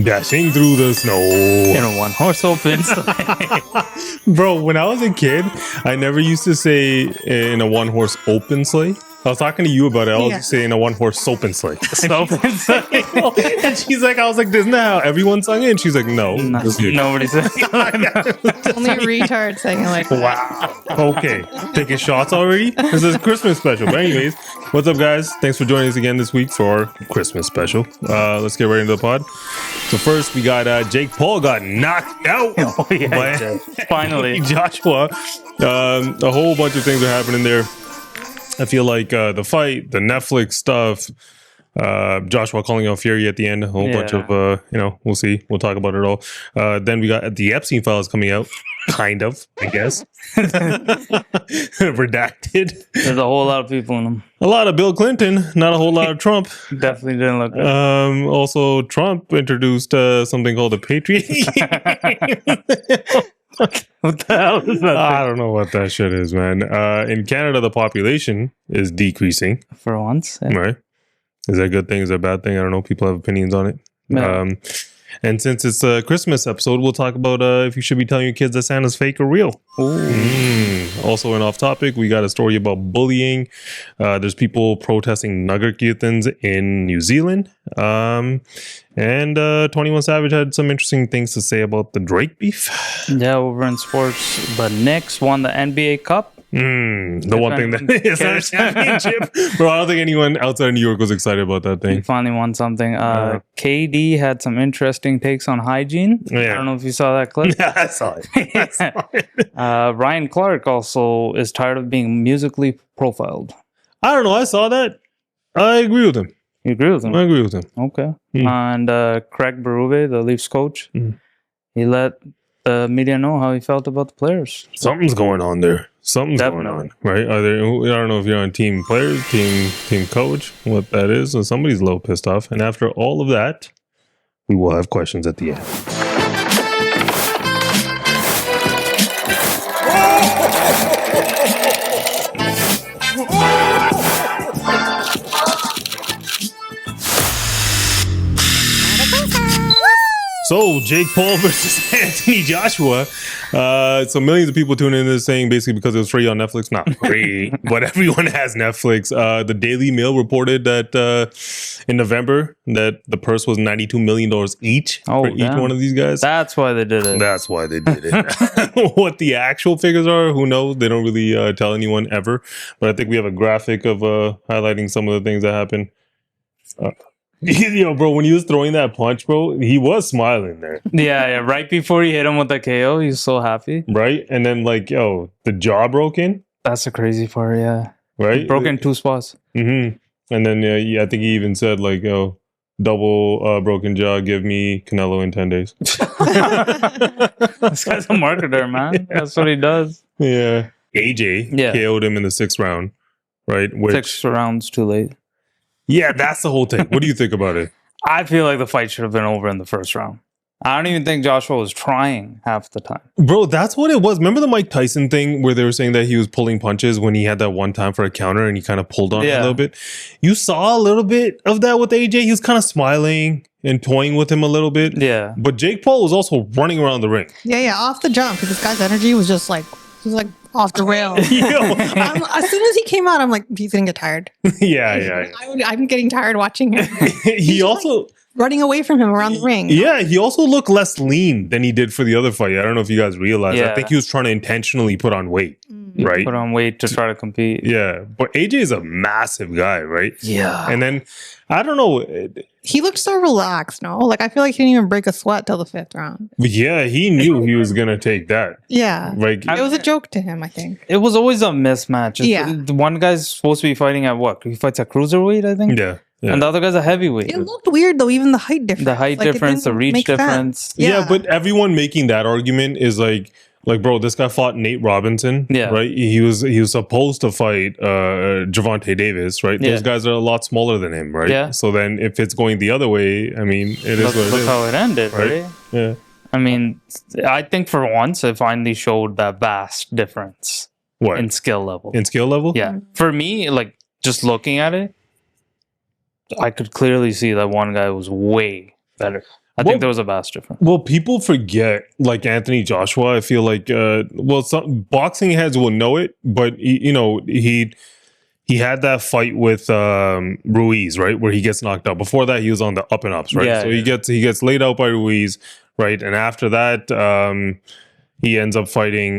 Dashing through the snow. In a one-horse open sleigh. Bro, when I was a kid, I never used to say in a one-horse open sleigh. I was talking to you about it. I was saying a one-horse soap and sleigh. Soap and sleigh. And she's like, I was like, isn't that how everyone sung it? And she's like, no. Nobody said Only retards saying it like that. Wow. Okay. Taking shots already? This is a Christmas special. But anyways, what's up, guys? Thanks for joining us again this week for our Christmas special. Let's get right into the pod. So first, we got Jake Paul got knocked out. Oh, yeah. Finally. Joshua. A whole bunch of things are happening there. I feel like the fight, the Netflix stuff, Joshua calling out Fury at the end, a whole bunch of, we'll see. We'll talk about it all. Then we got the Epstein Files coming out. Kind of, I guess. Redacted. There's a whole lot of people in them. A lot of Clinton, not a whole lot of Trump. Definitely didn't look good. Also, Trump introduced something called the Patriot Games. What the hell is that? I don't know what that shit is, man. In Canada, the population is decreasing. For once. Yeah. Right. Is that a good thing? Is that a bad thing? I don't know. People have opinions on it. Yeah. And since it's a Christmas episode, we'll talk about if you should be telling your kids that Santa's fake or real. Also, an off topic, we got a story about bullying. There's people protesting Nagar Kirtans in New Zealand. And 21 Savage had some interesting things to say about the Drake beef. Yeah, over in sports, the Knicks won the NBA Cup. The one thing that is our championship. Bro, I don't think anyone outside of New York was excited about that thing. He finally won something. KD had some interesting takes on hygiene. Yeah. I don't know if you saw that clip. Yeah, I saw it. Ryan Clark also is tired of being musically profiled. I don't know. I saw that. I agree with him. You agree with him? I agree with him. Okay. And Craig Berube, the Leafs coach, he let the media know how he felt about the players. Something's going on there. Something's going on, right? I don't know if you're on team players, team coach, what that is. So somebody's a little pissed off. And after all of that, we will have questions at the end. So, Jake Paul versus AnthonyJoshua. So millions of people tuning in this saying basically because it was free on Netflix. Not free, but everyone has Netflix. The Daily Mail reported that in November that the purse was $92 million each for each one of these guys. That's why they did it. That's why they did it. What the actual figures are, who knows? They don't really tell anyone ever. But I think we have a graphic of highlighting some of the things that happened. Yo, bro, when he was throwing that punch, bro, he was smiling there. Yeah. Right before he hit him with the KO, he was so happy. Right? And then, like, the jaw broke in. That's the crazy part, yeah. Right? He broke in two spots. And then, I think he even said, like, double broken jaw, give me Canelo in 10 days. This guy's a marketer, man. Yeah. That's what he does. Yeah. AJ KO'd him in the 6th round, right? 6 rounds too late. Yeah, that's the whole thing. What do you think about it? I feel like the fight should have been over in the 1st round. I don't even think Joshua was trying half the time. Bro, that's what it was. Remember the Mike Tyson thing where they were saying that he was pulling punches when he had that one time for a counter and he kind of pulled on it a little bit? You saw a little bit of that with AJ. He was kind of smiling and toying with him a little bit. Yeah. But Jake Paul was also running around the ring. Yeah. Off the jump. This guy's energy was just like, off the rails. Yo, as soon as he came out, I'm like, he's gonna get tired. Yeah. I'm getting tired watching him. He also running away from him around the ring. Yeah, he also looked less lean than he did for the other fight. I don't know if you guys realize. I think he was trying to intentionally put on weight, right? Put on weight to try to compete. Yeah, but AJ is a massive guy, right? Yeah. And then, I don't know. He looked so relaxed, no? Like, I feel like he didn't even break a sweat till the 5th round. Yeah, he knew he was going to take that. Yeah. Like, it was a joke to him, I think. It was always a mismatch. The one guy's supposed to be fighting at what? He fights at cruiserweight, I think? Yeah. And the other guy's a heavyweight. It looked weird, though, even the height difference. The height difference, the reach difference. Yeah, but everyone making that argument is like, bro, this guy fought Nate Robinson, right? He was supposed to fight Gervonta Davis, right? Those guys are a lot smaller than him, right? Yeah. So then if it's going the other way, I mean, it is what it is. Look how it ended, right? Yeah. I mean, I think for once it finally showed that vast difference. What? In skill level. In skill level? Yeah. For me, like, just looking at it, I could clearly see that one guy was way better. I think there was a vast difference. Well, people forget, like Anthony Joshua. I feel like, some boxing heads will know it, but he had that fight with Ruiz, right, where he gets knocked out. Before that, he was on the up and ups, right? Yeah, so he gets laid out by Ruiz, right, and after that, he ends up fighting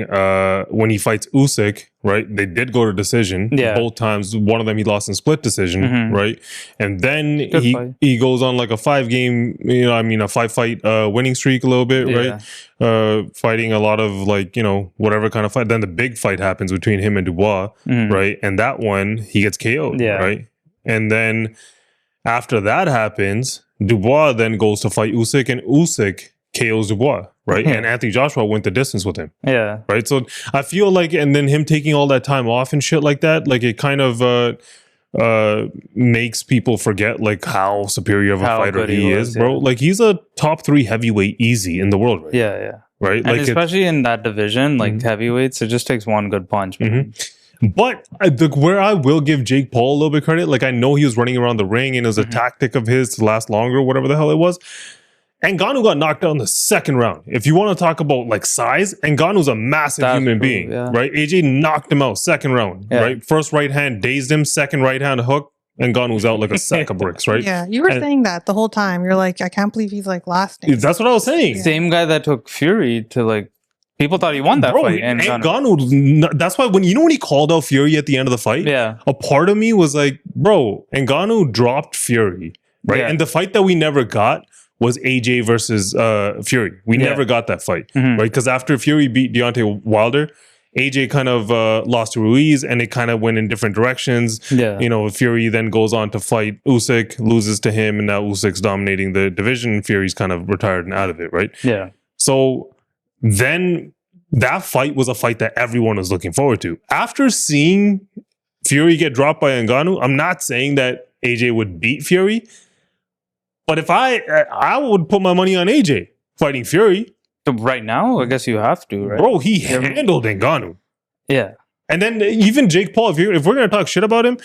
when he fights Usyk, right? They did go to decision both times. One of them he lost in split decision, right? And then he goes on like a 5-game, a 5-fight winning streak a little bit, right? Fighting a lot of like, whatever kind of fight. Then the big fight happens between him and Dubois, right? And that one, he gets KO'd, right? And then after that happens, Dubois then goes to fight Usyk, and Usyk KOs Dubois, right? And Anthony Joshua went the distance with him. Yeah. Right? So I feel like, and then him taking all that time off and shit like that, like it kind of makes people forget like how superior of a fighter he is, bro. Like he's a top 3 heavyweight easy in the world, right? Yeah. Right? And like especially in that division, like heavyweights, it just takes one good punch. But where I will give Jake Paul a little bit of credit, like I know he was running around the ring and it was a tactic of his to last longer, whatever the hell it was. Ngannou got knocked out in the second round. If you want to talk about like size, Ngannou's a massive human being, right? AJ knocked him out second round, right? First right hand dazed him, second right hand hook, Ngannou's out like a sack of bricks, right? Yeah, you were saying that the whole time. You're like, I can't believe he's like lasting. That's what I was saying. Same guy that took Fury to like, people thought he won that fight. And Ngannou, that's why when he called out Fury at the end of the fight, a part of me was like, bro, Ngannou dropped Fury, right? And the fight that we never got was AJ versus Fury. We never got that fight, right? Because after Fury beat Deontay Wilder, AJ kind of lost to Ruiz, and it kind of went in different directions. Fury then goes on to fight Usyk, loses to him, and now Usyk's dominating the division. Fury's kind of retired and out of it, right? Yeah. So then that fight was a fight that everyone was looking forward to. After seeing Fury get dropped by Ngannou, I'm not saying that AJ would beat Fury, but if I would put my money on AJ fighting Fury. Right now, I guess you have to, right? Bro, he handled Ngannou. Yeah. And then even Jake Paul, if we're going to talk shit about him,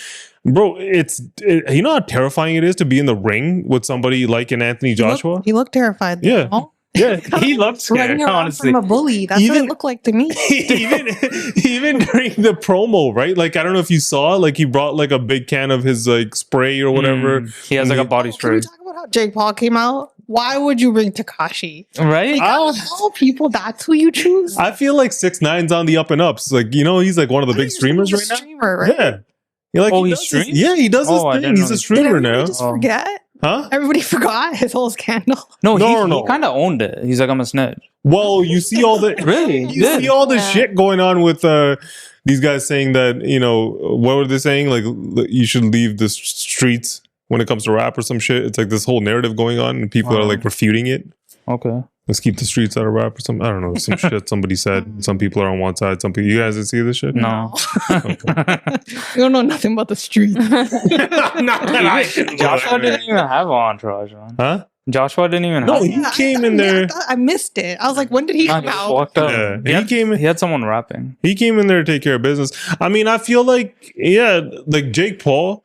bro, you know how terrifying it is to be in the ring with somebody like an Anthony Joshua? He looked terrified. Yeah. Yeah, he looked scared, honestly. From a bully. That's what it looked like to me. even during the promo, right? Like, I don't know if you saw, like, he brought, like, a big can of his, like, spray or whatever. He has, like, a body spray. Can we talk about how Jake Paul came out? Why would you bring Tekashi? Right? Like, out of all people, that's who you choose? I feel like 6ix9ine's on the up and ups. Like, he's, like, one of the big streamers right now. Streamer, right? Yeah. He streams? Yeah, he does his thing. He's a streamer now. Just forget? Huh? Everybody forgot his whole scandal. No, he kind of owned it. He's like, I'm a snitch. Well, you see all the really, see all the shit going on with these guys saying that what were they saying? Like you should leave the streets when it comes to rap or some shit. It's like this whole narrative going on, and people are like refuting it. Okay. Let's keep the streets out of rap or something. I don't know. Some shit somebody said. Some people are on one side. Some people. You guys didn't see this shit? No. You don't know nothing about the streets. Joshua didn't even have an entourage, man. Huh? Joshua didn't even have. No, he came in there. I missed it. I was like, when did he come out? Walked up. Yeah, he had someone rapping. He came in there to take care of business. I mean, I feel like like Jake Paul,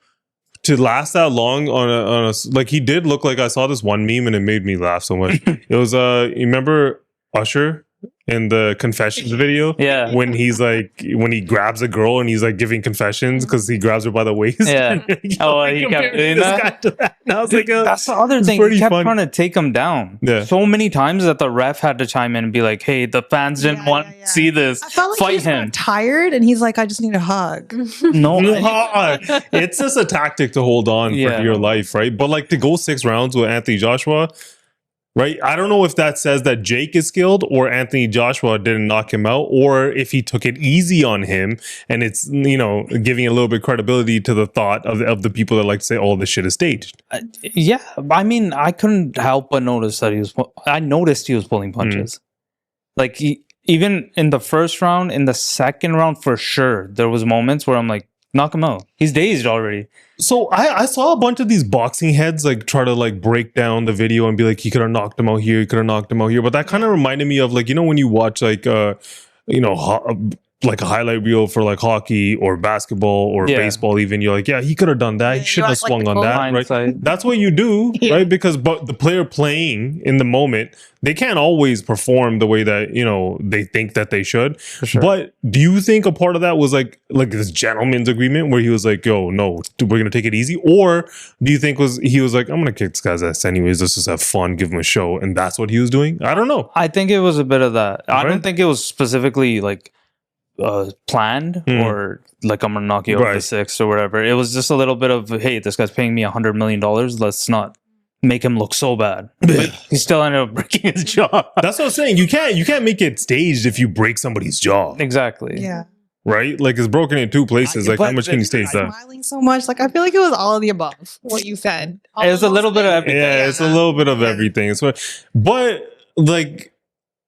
to last that long on a like, he did look like, I saw this one meme and it made me laugh so much. It was you remember Usher in the confessions video? Yeah. When he grabs a girl and he's like giving confessions because he grabs her by the waist. Yeah. He kept doing that. And I was like, that's the other thing. He kept trying to take him down. Yeah. So many times that the ref had to chime in and be like, hey, the fans didn't want to see this. I felt like Fight he him. was tired and he's like, I just need a hug. No. It's just a tactic to hold on for your life, right? But like to go 6 rounds with Anthony Joshua, right? I don't know if that says that Jake is skilled or Anthony Joshua didn't knock him out, or if he took it easy on him, and it's, giving a little bit of credibility to the thought of the people that like to say, oh, this shit is staged. Yeah. I mean, I couldn't help but notice that I noticed he was pulling punches. Like, even in the first round, in the second round, for sure, there was moments where I'm like, knock him out. He's dazed already. So I saw a bunch of these boxing heads like try to like break down the video and be like, he could have knocked him out here, he could have knocked him out here. But that kind of reminded me of like, when you watch like like a highlight reel for like hockey or basketball or baseball, even you're like, yeah, he could have done that. He shouldn't have swung on that, right? That's what you do, right? Because but the player playing in the moment, they can't always perform the way that they think that they should. Sure. But do you think a part of that was like this gentleman's agreement where he was like, yo, no, we're gonna take it easy? Or do you think he was like, I'm gonna kick this guy's ass anyways, let's just have fun, give him a show, and that's what he was doing? I don't know. I think it was a bit of that. I don't think it was specifically like planned or like I'm gonna knock you out the sixth or whatever. It was just a little bit of, hey, this guy's paying me $100 million, let's not make him look so bad. But he still ended up breaking his jaw. That's what I'm saying. You can't make it staged if you break somebody's jaw. Exactly. Yeah. Right? Like it's broken in two places. Like how much can you stage that? Smiling so much. Like I feel like it was all of the above. What you said. It was a little bit of everything. Yeah, it's a little bit of everything. So, but like,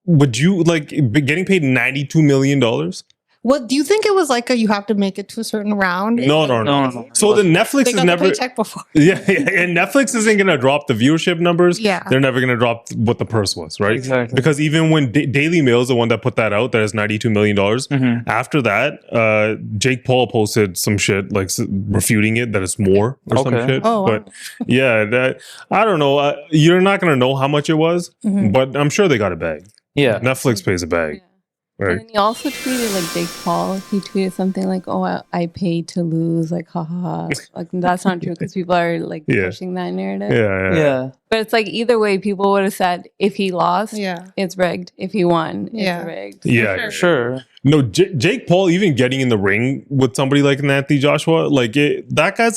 would you like getting paid $92 million? What do you think it was like? You have to make it to a certain round? No. So the Netflix is never. Paycheck before. Yeah, and Netflix isn't gonna drop the viewership numbers. Yeah, they're never gonna drop what the purse was, right? Exactly. Because even when Daily Mail is the one that put that out, that is $92 million. After that, Jake Paul posted some shit like refuting it that it's more or some shit. Oh, wow. But yeah, I don't know. You're not gonna know how much it was, but I'm sure they got a bag. Yeah, Netflix pays a bag. Yeah. Right. And then he also tweeted like Jake Paul. He tweeted something like, "Oh, I paid to lose." Like, haha. Like that's not true because people are like pushing that narrative. Yeah. But it's like either way, people would have said if he lost, Yeah. it's rigged. If he won, Yeah. it's rigged. Yeah, Sure. No, Jake Paul even getting in the ring with somebody like AnthonyJoshua, like that guy's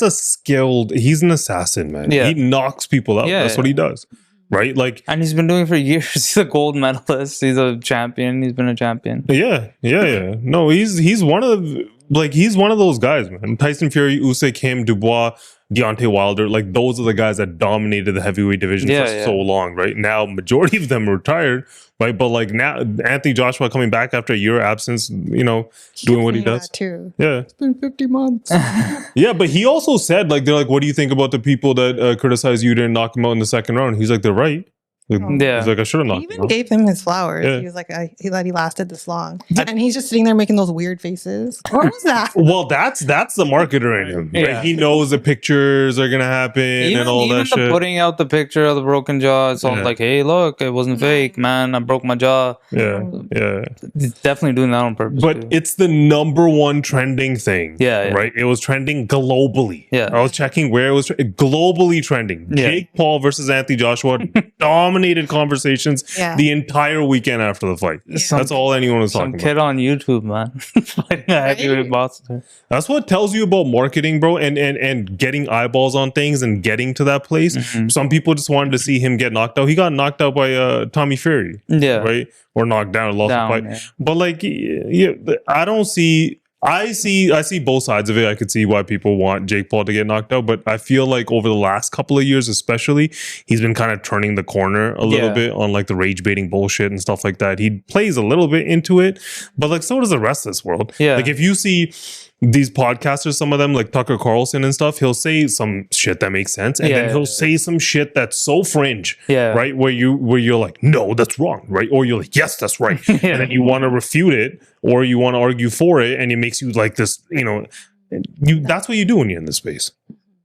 he's an assassin, man. Yeah. He knocks people out. That's what he does. Right? Like, and he's been doing it for years. He's a gold medalist. He's a champion. He's been a champion. Yeah. No, he's one of those guys, man. Tyson Fury, Usyk, him, Dubois, Deontay Wilder, like those are the guys that dominated the heavyweight division for so long, right? Now, majority of them are retired, right? But like now, AnthonyJoshua coming back after a year absence, doing what he does. Too. Yeah. It's been 50 months. Yeah, but he also said, like, they're like, what do you think about the people that criticize you didn't knock him out in the second round? He's like, they're right. Like, he's like, I should have knocked He him even out. gave him his flowers. Yeah. He was like, that he lasted this long. And he's just sitting there making those weird faces. What was that? Well, that's the marketer in him. Right? Yeah. He knows the pictures are gonna happen and all that shit. Putting out the picture of the broken jaw, it's all like, hey, look, it wasn't fake, man. I broke my jaw. Yeah. He's definitely doing that on purpose. But it's the number one trending thing. Yeah. Right? It was trending globally. Yeah. I was checking where it was globally trending. Yeah. Jake Paul versus AnthonyJoshua dominated conversations the entire weekend after the fight. That's all anyone was talking about. Some kid on YouTube, man. Fighting a heavyweight boxer. That's what tells you about marketing, bro, and getting eyeballs on things and getting to that place. Some people just wanted to see him get knocked out. He got knocked out by Tommy Fury. Yeah. Right? Or knocked down, lost the fight. Yeah. But like, I see both sides of it. I could see why people want Jake Paul to get knocked out, but I feel like over the last couple of years, especially, he's been kind of turning the corner a little bit on like the rage baiting bullshit and stuff like that. He plays a little bit into it, but like so does the rest of this world. Yeah. Like if you see these podcasters, some of them like Tucker Carlson and stuff, he'll say some shit that makes sense, and then he'll say some shit that's so fringe, right? Where you're like, no, that's wrong, right? Or you're like, yes, that's right, and then you want to refute it or you want to argue for it, and it makes you like this, that's what you do when you're in this space,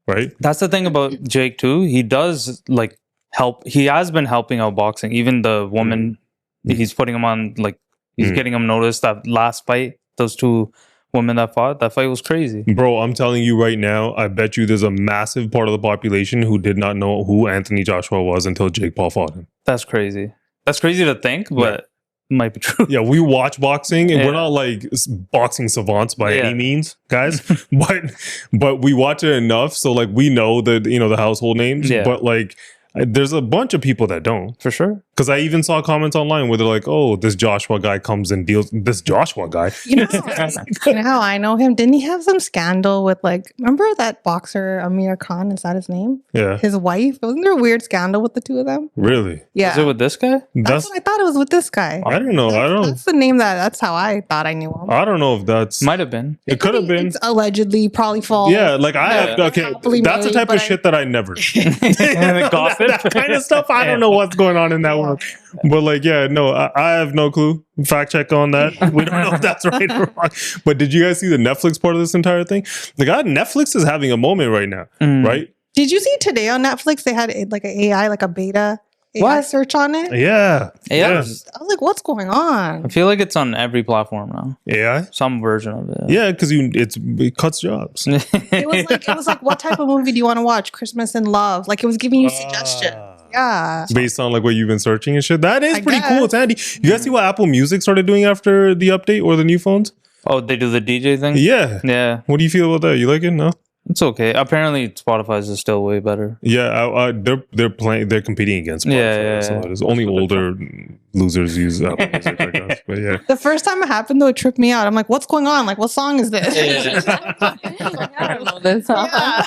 right? That's the thing about Jake too. He does like help. He has been helping out boxing. Even the woman, he's putting him on, like he's getting him noticed. That last fight, those two women that fight was crazy, bro. I'm telling you right now, I bet you there's a massive part of the population who did not know who AnthonyJoshua was until Jake Paul fought him. That's crazy to think, but it might be true. Yeah, we watch boxing and we're not like boxing savants by any means, guys, but we watch it enough so like we know the household names, but like there's a bunch of people that don't. For sure. Because I even saw comments online where they're like, oh, this Joshua guy comes and deals. This Joshua guy. You know how I know him? Didn't he have some scandal with like, remember that boxer Amir Khan? Is that his name? Yeah. His wife? Wasn't there a weird scandal with the two of them? Really? Yeah. Is it with this guy? That's what I thought it was with this guy. I don't know. That's the name that's how I thought I knew him. I don't know if that's. Might have been. It could have been. It's allegedly probably false. Yeah, like I have. Okay, that's the type of shit that I never do. Gossip? that kind of stuff. I don't know what's going on in that world. But like, yeah, no, I have no clue. Fact check on that. We don't know if that's right or wrong. But did you guys see the Netflix part of this entire thing? Like, Netflix is having a moment right now, right? Did you see today on Netflix they had like an AI, like a beta AI search on it? Yeah. Yeah. I was like, what's going on? I feel like it's on every platform now. AI? Some version of it. Yeah, because it cuts jobs. It was like, what type of movie do you want to watch? Christmas in Love. Like, it was giving you suggestions. Yeah. Based on like what you've been searching and shit. That is pretty guess. cool. It's handy. You guys see what Apple Music started doing after the update or the new phones? Oh, they do the DJ thing? Yeah. Yeah. What do you feel about that? You like it? No? It's okay. Apparently, Spotify's is still way better. Yeah, they're competing against Spotify. Yeah. So there's only older losers use Apple Music, I guess. But yeah. The first time it happened, though, it tripped me out. I'm like, what's going on? Like, what song is this? I don't know this song. Yeah.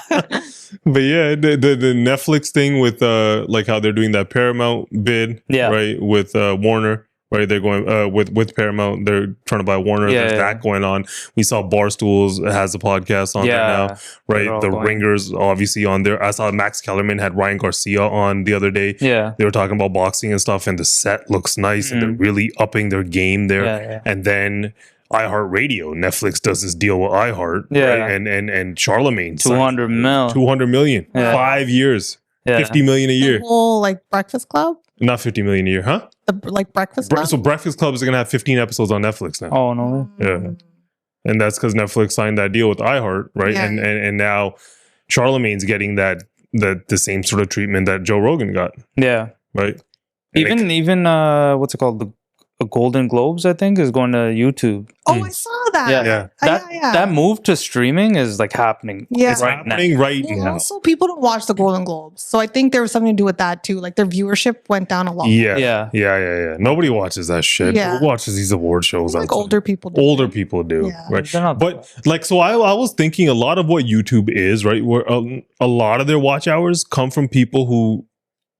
But yeah, the Netflix thing with like how they're doing that Paramount bid, right? With Warner. Right, they're going with Paramount. They're trying to buy Warner. There's that going on. We saw Barstools has a podcast on there now. Right, the Ringers obviously on there. I saw Max Kellerman had Ryan Garcia on the other day. Yeah, they were talking about boxing and stuff, and the set looks nice, and they're really upping their game there. Yeah. And then iHeartRadio, Netflix does this deal with iHeart. Right? And Charlemagne 200 million, 5 years, 50 million a year. The whole like Breakfast Club. Not 50 million a year, huh? Like Breakfast Club? So Breakfast Club is going to have 15 episodes on Netflix now. Oh, no. Yeah. And that's because Netflix signed that deal with iHeart, right? Yeah. And now Charlemagne's getting the same sort of treatment that Joe Rogan got. Yeah. Right? Even what's it called? The Golden Globes, I think, is going to YouTube. Oh, I saw that. Yeah. That move to streaming is like happening. Yeah. It's happening right now. Also, people don't watch the Golden Globes. So I think there was something to do with that too. Like their viewership went down a lot. Yeah. Nobody watches that shit. Yeah. Who watches these award shows? Like older people do. Older people do. Yeah. Right. But like, so I was thinking a lot of what YouTube is, right? Where a lot of their watch hours come from people who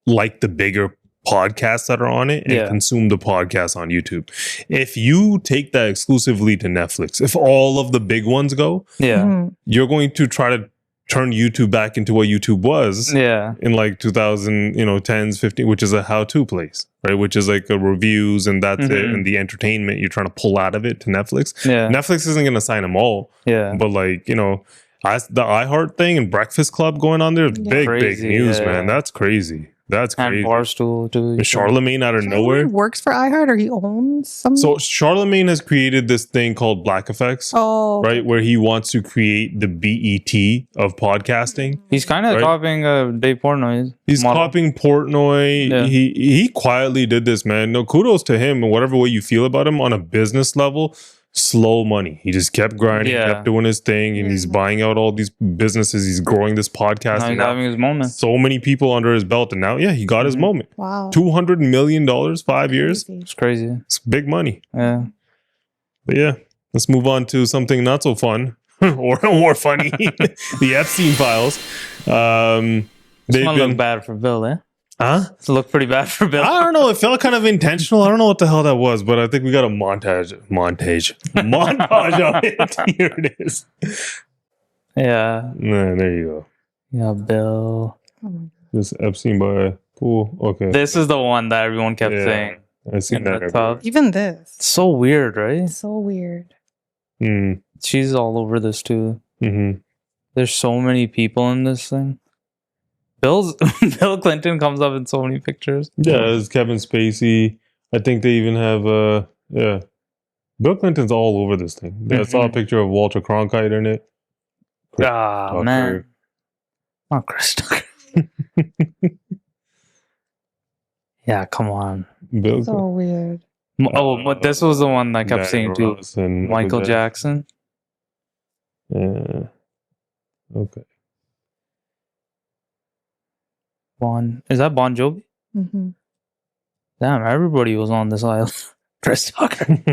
like the bigger podcasts that are on it and consume the podcasts on YouTube. If you take that exclusively to Netflix, if all of the big ones go, you're going to try to turn YouTube back into what YouTube was in like 2010s, 15, which is a how-to place, right? Which is like reviews and that's it. And the entertainment you're trying to pull out of it to Netflix. Netflix isn't going to sign them all. But like, the iHeart thing and Breakfast Club going on there is big news, man. That's crazy. That's crazy. And Barstool too. Charlemagne out of nowhere works for iHeart, or he owns something. So Charlemagne has created this thing called Black Effects. Oh, right, where he wants to create the BET of podcasting. He's kind of copying Dave Portnoy. He's copying Portnoy. Yeah. He quietly did this, man. No, kudos to him. And whatever way you feel about him on a business level. Slow money. He just kept grinding, kept doing his thing, and he's buying out all these businesses. He's growing this podcast. Now he's having his moment. So many people under his belt, and now, he got his moment. Wow, $200 million, 5 years. It's crazy. It's big money. Yeah, but let's move on to something not so fun or more funny. The Epstein Files. This one look bad for Bill, eh? Huh? It looked pretty bad for Bill. I don't know. It felt kind of intentional. I don't know what the hell that was, but I think we got a montage of it. Here it is. Yeah. There you go. Yeah, Bill. This Epstein by pool. Okay. This is the one that everyone kept saying. I seen that. Even this. It's so weird, right? It's so weird. She's all over this too. There's so many people in this thing. Bill Clinton comes up in so many pictures. Yeah, there's Kevin Spacey. I think they even have Bill Clinton's all over this thing. I saw a picture of Walter Cronkite in it. Man. Oh, Chris Tucker. Yeah, come on. Bill so weird. But this was the one I kept saying too. Michael Jackson. Yeah. Okay. Is that Bon Jovi? Mm-hmm. Damn, everybody was on this island. Chris Tucker.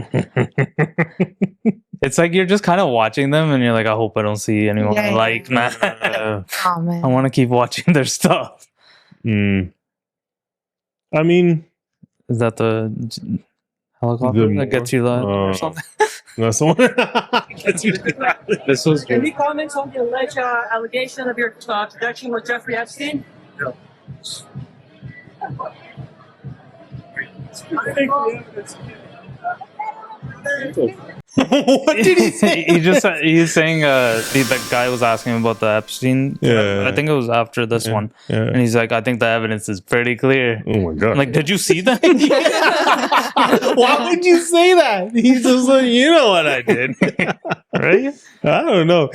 It's like you're just kind of watching them and you're like, I hope I don't see anyone man. Oh, man. I want to keep watching their stuff. I mean, is that the helicopter that gets you live or something? That's the one. This was good. Any comments on the alleged allegation of your connection with Jeffrey Epstein? No. What did he say? He's saying the guy was asking him about the Epstein. Yeah. I think it was after this one. Yeah. And he's like, I think the evidence is pretty clear. Oh my god! I'm like, did you see that? Why would you say that? He's just like, you know what I did, Right? I don't know.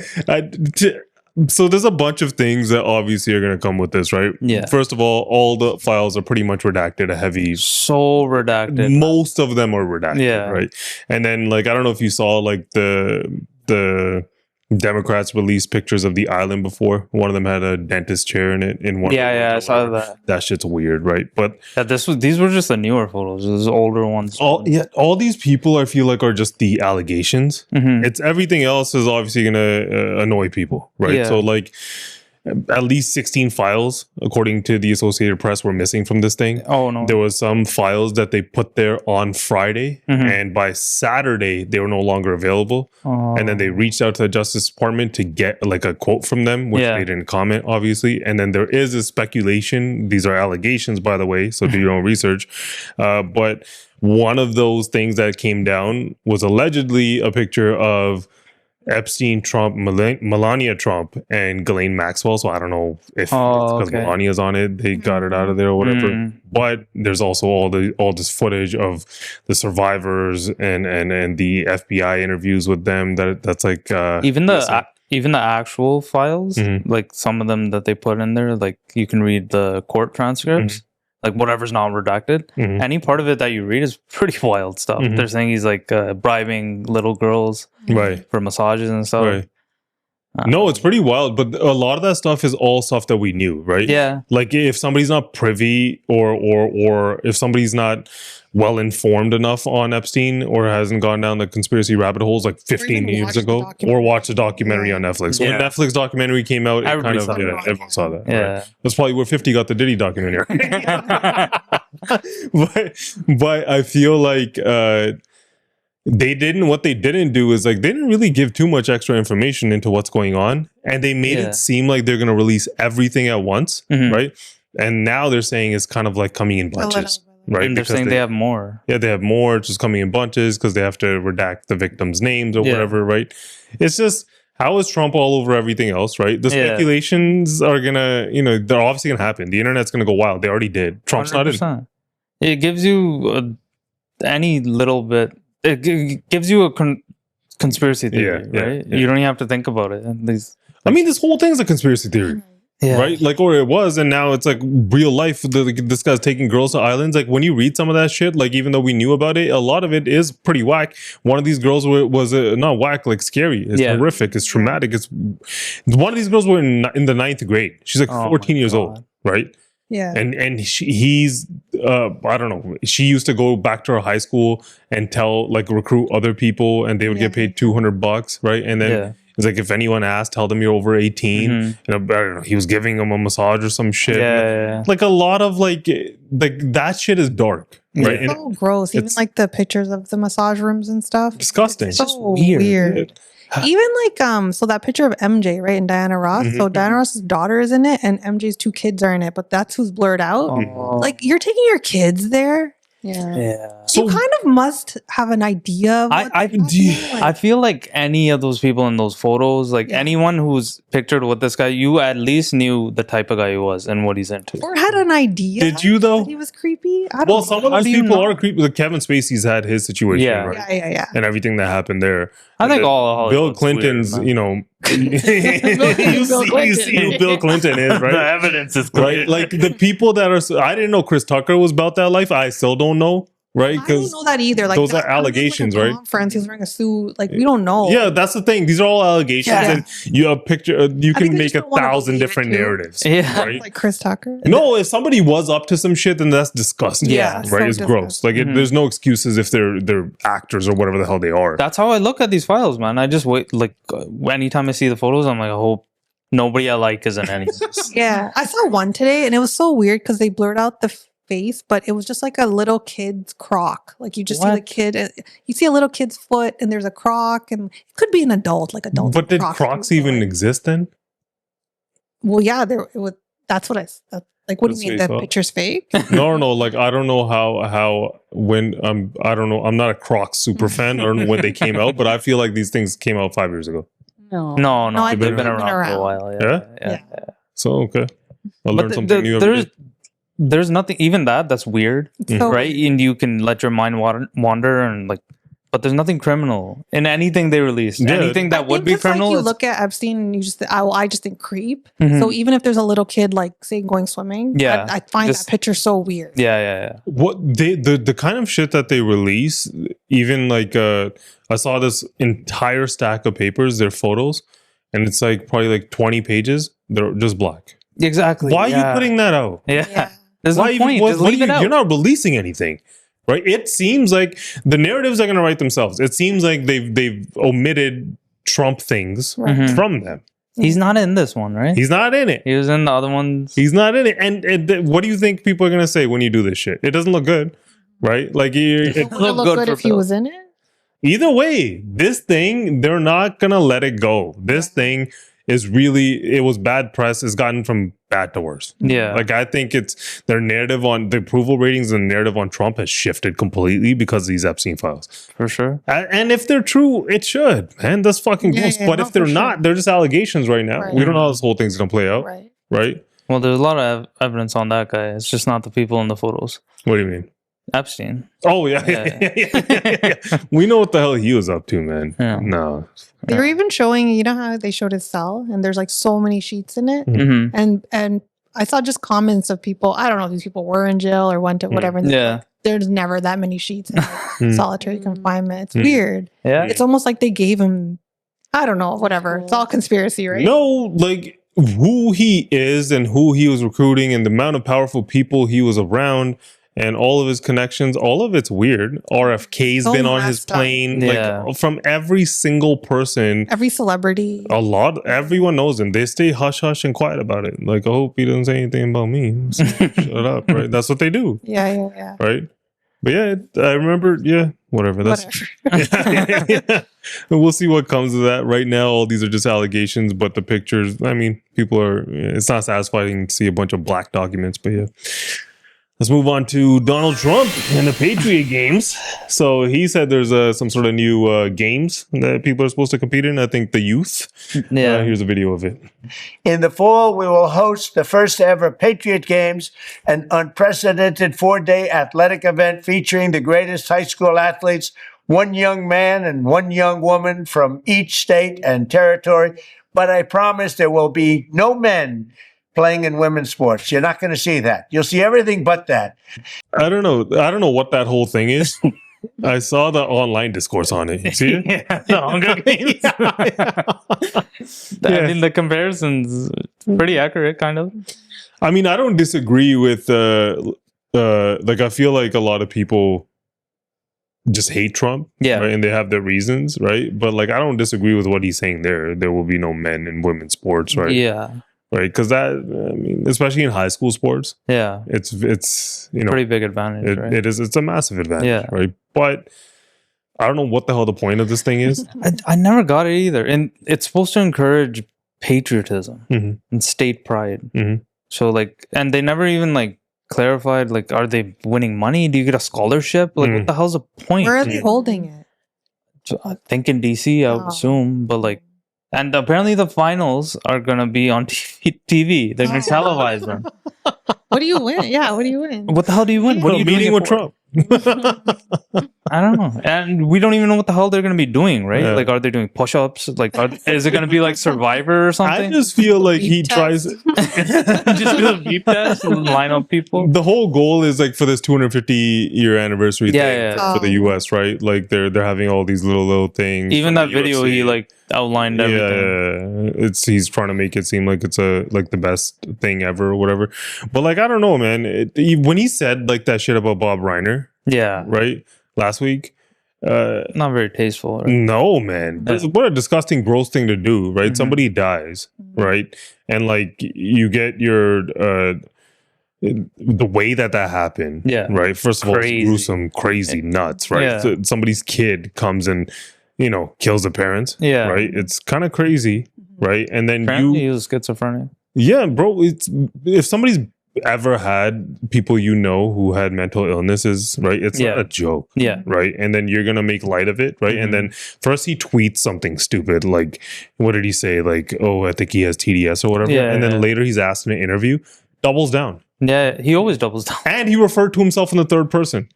So there's a bunch of things that obviously are going to come with this, right? Yeah. First of all the files are pretty much redacted. A heavy. So redacted. Most of them are redacted, Yeah. right? And then, like, I don't know if you saw, like, the Democrats released pictures of the island before. One of them had a dentist chair in it. In one. Yeah, I saw that. That shit's weird, right? But Yeah, these were just the newer photos. Those older ones. all these people, I feel like, are just the allegations. Mhm. It's everything else is obviously going to annoy people, right? Yeah. So, like, at least 16 files, according to the Associated Press, were missing from this thing. Oh no. There was some files that they put there on Friday, Mhm. and by Saturday they were no longer available. Oh. And then they reached out to the Justice Department to get like a quote from them, which Yeah. they didn't comment, obviously. And then there is a speculation. These are allegations, by the way, so do your own research. But one of those things that came down was allegedly a picture of Epstein, Trump, Melania Trump, and Ghislaine Maxwell. So I don't know if it's because okay. Melania's on it, they got it out of there or whatever. Mm. But there's also all this footage of the survivors and the FBI interviews with them. That's like Even the actual files, Mhm. like some of them that they put in there, like you can read the court transcripts, like whatever's not redacted. Mhm. Any part of it that you read is pretty wild stuff. Mhm. They're saying he's like bribing little girls right. for massages and stuff. Right. No, it's pretty wild, but a lot of that stuff is all stuff that we knew, right? Yeah. Like if somebody's not privy or if somebody's not well informed enough on Epstein or hasn't gone down the conspiracy rabbit holes like 15 even years watched the ago, or documentary. watched a documentary on Netflix. So when Yeah. Netflix documentary came out, Everybody saw it. everyone saw that. Yeah. Right? That's probably where 50 got the Diddy documentary. but I feel like what they didn't do is like they didn't really give too much extra information into what's going on, and they made Yeah. it seem like they're going to release everything at once, Mhm. right? And now they're saying it's kind of like coming in bunches, right? And they're saying they have more. they have more just coming in bunches because they have to redact the victims' names or Yeah. whatever, right? It's just how is Trump all over everything else, right? The Yeah. speculations are gonna, they're obviously gonna happen. The internet's gonna go wild. They already did. Trump's not in. 100%. It gives you any little bit. It gives you a conspiracy theory, Yeah, right? yeah. You don't even have to think about it. And these, I mean, this whole thing's a conspiracy theory. yeah. Right? Like, or it was, and now it's like real life. This guy's taking girls to islands. Like, when you read some of that shit, like, even though we knew about it, a lot of it is pretty whack. One of these girls was not whack, like scary. It's Yeah. horrific. It's traumatic. One of these girls were in the 9th grade. She's like Oh 14 my years God. old, right? Yeah. And he's I don't know. She used to go back to her high school and recruit other people, and they would get paid $200, right? And then Yeah. it's like if anyone asked, tell them you're over 18. Mhm. I don't know, he was giving them a massage or some shit. Yeah. Like a lot of like that shit is dark, right? Yeah. And So gross. Even it's- like the pictures of the massage rooms and stuff. disgusting. So just weird. weird. Even like so that picture of MJ, right, and Diana Ross. Mhm. So Diana Ross's daughter is in it, and MJ's 2 kids are in it, but that's who's blurred out. Oh. Like you're taking your kids there. Yeah. yeah. So You kind of must have an idea of I- what's I- happening, like- I feel like any of those people in those photos, like Yeah. anyone who's pictured with this guy, you at least knew the type of guy he was and what he's into. or had an idea. Did you though? that he was creepy? I don't Well, know. some of How those do you people know? are creepy. Like Kevin Spacey's had his situation, Yeah. right? Yeah. And everything that happened there. I think And all Bill Hollywood's Clinton's, weird, man. you see who Bill Clinton is, The right? evidence is clear. Right? Like the people that are, I didn't know Chris Tucker was about that life. I still don't know, right? I don't know that either. Like those are that- I was in, like, a allegations, right? Conference. He was wearing a suit. Like we don't know. Yeah, that's the thing. These are all allegations, Yeah. and you have picture. You I can think they make just don't wanna 1,000 believe it, different too. narratives. Yeah. Right? Like Chris Tucker. No, if somebody was up to some shit, then that's disgusting. Yeah, right. so It's gross. disgusting. Like Mhm. there's no excuses if they're actors or whatever the hell they are. That's how I look at these files, man. I just wait. Like anytime I see the photos, I'm like, I hope nobody I like is in any of this. Yeah, I saw one today, and it was so weird because they blurred out the face, but it was just like a little kid's croc. Like you just see the What? kid, you see a little kid's foot, and there's a croc, and it could be an adult, like adult. But did Crocs even exist then? Well, yeah, there. That's what I. Like, what do That's you mean? what he That thought. picture's fake? No. Like, I don't know how when I don't know. I'm not a Crocs super fan. I don't know when they came out, but I feel like these things came out 5 years ago. No. No, No, I they've think been they've been around for a around. while. Yeah? Yeah. So okay, I But learned something new every day. there's nothing, even that's weird, So right? And you can let your mind wander and like, but there's nothing criminal in anything they release. Yeah. Anything that would be criminal. Like, you it's- look at Epstein and you just, I just think creep. Mhm. So even if there's a little kid, like, say, going swimming, Yeah, I find just- that picture so weird. yeah. What the kind of shit that they release, even like I saw this entire stack of papers, their photos, and it's like probably like 20 pages. They're just black. Exactly. Why are you putting that out? Yeah. Yeah. There's no Why point. what- Just what leave are it you, out. You're not releasing anything, right? It seems like the narratives are going to write themselves. It seems like they've omitted Trump things Right. Mhm. from them. He's not in this one, right? He's not in it. He was in the other ones. He's not in it. And what do you think people are going to say when you do this shit? It doesn't look good, right? Like Would it Look look good good for if he Bill. was in it? either way, this thing, they're not going to let it go. This thing is really, it was bad press. It's gotten from bad to worse. Yeah. Like, I think it's their narrative on the approval ratings and narrative on Trump has shifted completely because of these Epstein files. for sure. And if they're true, it should, man. That's fucking Yeah, gross. yeah, but no, if they're for not, sure. they're just allegations right now. Right. We don't know how this whole thing's going to play out, Right. right? Well, there's a lot of evidence on that guy. It's just not the people in the photos. What do you mean? Epstein. Oh, yeah. Yeah. We know what the hell he was up to, man. Yeah. No. They were even showing, you know how they showed his cell and there's like so many sheets in it. hmm And I saw just comments of people, I don't know if these people were in jail or went to whatever. and they're Yeah. like, there's never that many sheets in like, Mm. solitary confinement. It's Mm. weird. Yeah. It's almost like they gave him, I don't know, whatever. It's all conspiracy, right? No, like who he is and who he was recruiting and the amount of powerful people he was around and all of his connections, all of it's weird. RFK's So been on his messed up. plane. Yeah. Like from every single person, Every celebrity. everyone knows him. They stay hush hush and quiet about it. Like, I hope he doesn't say anything about me. So, shut up, right? That's what they do, Yeah. right? But yeah, I remember, whatever. That's Whatever. yeah. We'll see what comes of that. Right now, all these are just allegations, but the pictures, I mean, it's not satisfying to see a bunch of black documents, but yeah. Let's move on to Donald Trump and the Patriot Games. So he said there's some sort of new games that people are supposed to compete in. I think the youth. Yeah. Here's a video of it. In the fall, we will host the first ever Patriot Games, an unprecedented 4-day athletic event featuring the greatest high school athletes, one young man and one young woman from each state and territory. But I promise there will be no men playing in women's sports. You're not going to see that. You'll see everything but that. I don't know what that whole thing is. I saw the online discourse on it. You see it? Yeah, the Hunger Games. I mean, the comparison's pretty accurate, kind of. I mean, I don't disagree with like I feel like a lot of people just hate Trump, Yeah. right? And they have their reasons, right? But like I don't disagree with what he's saying there. There will be no men in women's sports, right? Yeah. Right? Because that, I mean, especially in high school sports, Yeah. it's you know, Pretty big advantage, right? it's a massive advantage, Yeah. right? But I don't know what the hell the point of this thing is. I never got it either. And it's supposed to encourage patriotism Mhm. and state pride. Mhm. So like, and they never even like clarified, like, are they winning money? Do you get a scholarship? Like, what the hell's the point? Where are they holding it? So I think in DC, I would Oh. assume, but like, and apparently the finals are gonna be on TV. They're gonna televise them. What do you win? Yeah, what do you win? What the hell do you win? What are you meeting doing with it for? Trump? I don't know, and we don't even know what the hell they're gonna be doing, right? Yeah. Like, are they doing push-ups? Like, is it gonna be like Survivor or I something? just feel like he Beep tries. test. Just do a beep test and line up people. The whole goal is like for this 250-year anniversary Yeah, thing yeah. for the US, right? Like they're having all these little things. Even from that the video, UFC. he like outlined everything. Yeah, he's trying to make it seem like it's like the best thing ever or whatever. But like I don't know, man. When he said like that shit about Bob Reiner, Yeah, right, last week, not very tasteful. Right? no, man, what a disgusting, gross thing to do, right? Mhm. Somebody dies, right, and like you get your the way that happened, Yeah. right. First of all, Crazy. it's gruesome, crazy, nuts, right? Yeah. So somebody's kid comes and kills the parents, Yeah. right. It's kind of crazy, right? And then Apparently, he was schizophrenic. yeah, bro. It's if somebody's ever had people who had mental illnesses, right? It's not a joke. Yeah. Right. And then you're going to make light of it. Right. And then first he tweets something stupid. Like, what did he say? Like, oh, I think he has TDS or whatever. Yeah, and then later he's asked in an interview, doubles down. Yeah. He always doubles down. And he referred to himself in the third person.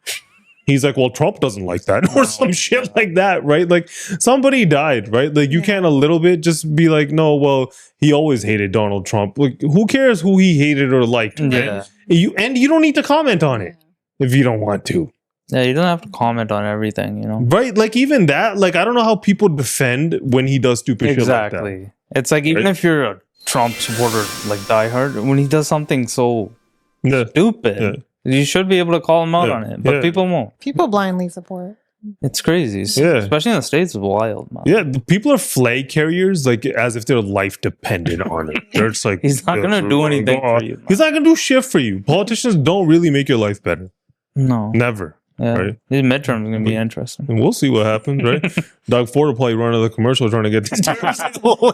He's like, well, Trump doesn't like that or some shit like that, right? Like somebody died, right? Like you can't a little bit just be like, no, well, he always hated Donald Trump. Like who cares who he hated or liked? Yeah. You don't need to comment on it if you don't want to. Yeah, you don't have to comment on everything, you know? Right? Like even that, like I don't know how people defend when he does stupid shit like that. Exactly. It's like even if you're a Trump supporter, like diehard, when he does something so stupid, you should be able to call him out on it, but people won't. People blindly support. It's crazy. Especially in the States, it's wild, man. Yeah, the people are flag carriers, like as if their life depended on it. They're just like, he's not going to do anything for you. He's not going to do shit for you. Politicians don't really make your life better. No. Never. Yeah. Right? These midterms are going to be interesting. And we'll see what happens, right? Doug Ford will probably run another commercial trying to get this.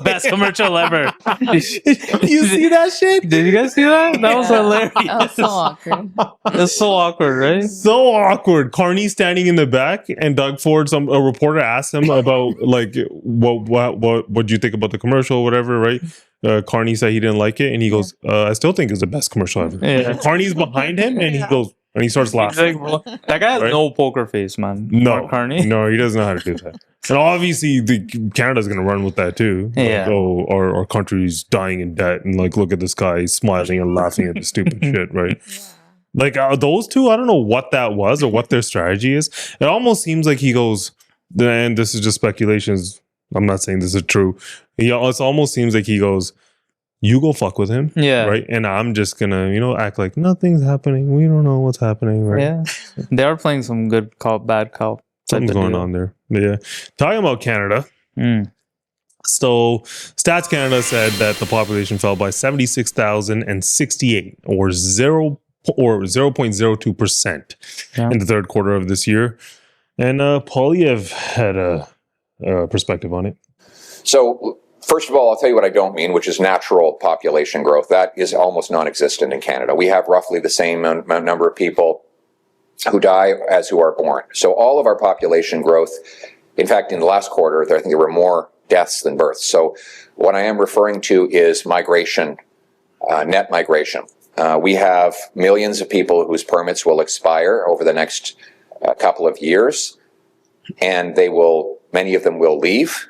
Best commercial ever. You see that shit? Did you guys see that? That was hilarious. That was so awkward. It's so awkward, right? So awkward. Carney standing in the back, and Doug Ford, a reporter asked him about like what do you think about the commercial, or whatever, right? Carney said he didn't like it, and he goes, "I still think it's the best commercial ever." Yeah. Carney's behind him, and he goes, and he starts laughing. Like, that guy has no poker face, man. No, MarkCarney. no, he doesn't know how to do that. And obviously, Canada's going to run with that too. Yeah. Like, oh, our country's dying in debt, and like, look at this guy smiling and laughing at the stupid shit, right? Yeah. Like those two, I don't know what that was or what their strategy is. It almost seems like he goes, and this is just speculations. I'm not saying this is true. It almost seems like he goes, you go fuck with him, right? And I'm just gonna, act like nothing's happening. We don't know what's happening, right? Yeah, they are playing some good cop, bad cop. Something's going on there. Yeah. Talking about Canada. So Stats Canada said that the population fell by 76,068 or 0.02% in the third quarter of this year. And Polyev had a perspective on it. So first of all, I'll tell you what I don't mean, which is natural population growth. That is almost non-existent in Canada. We have roughly the same number of people who die as who are born. So all of our population growth, in fact, in the last quarter, I think there were more deaths than births. So what I am referring to is migration, net migration. We have millions of people whose permits will expire over the next couple of years, and many of them will leave.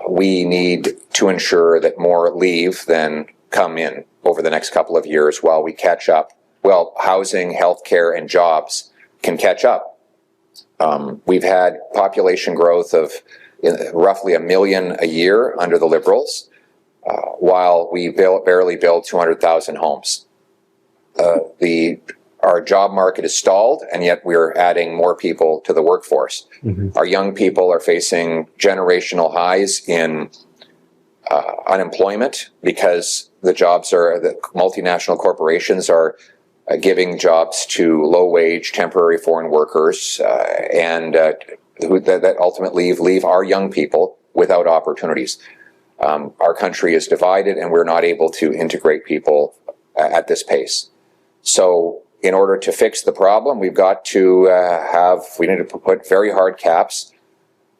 We need to ensure that more leave than come in over the next couple of years while we catch up. Well, housing, healthcare, and jobs can catch up. We've had population growth of roughly 1 million a year under the Liberals, while we barely build 200,000 homes. Our job market is stalled, and yet we're adding more people to the workforce. Our young people are facing generational highs in unemployment because the multinational corporations are giving jobs to low-wage temporary foreign workers, and that ultimately leave our young people without opportunities. Our country is divided, and we're not able to integrate people at this pace. So in order to fix the problem, we've got to we need to put very hard caps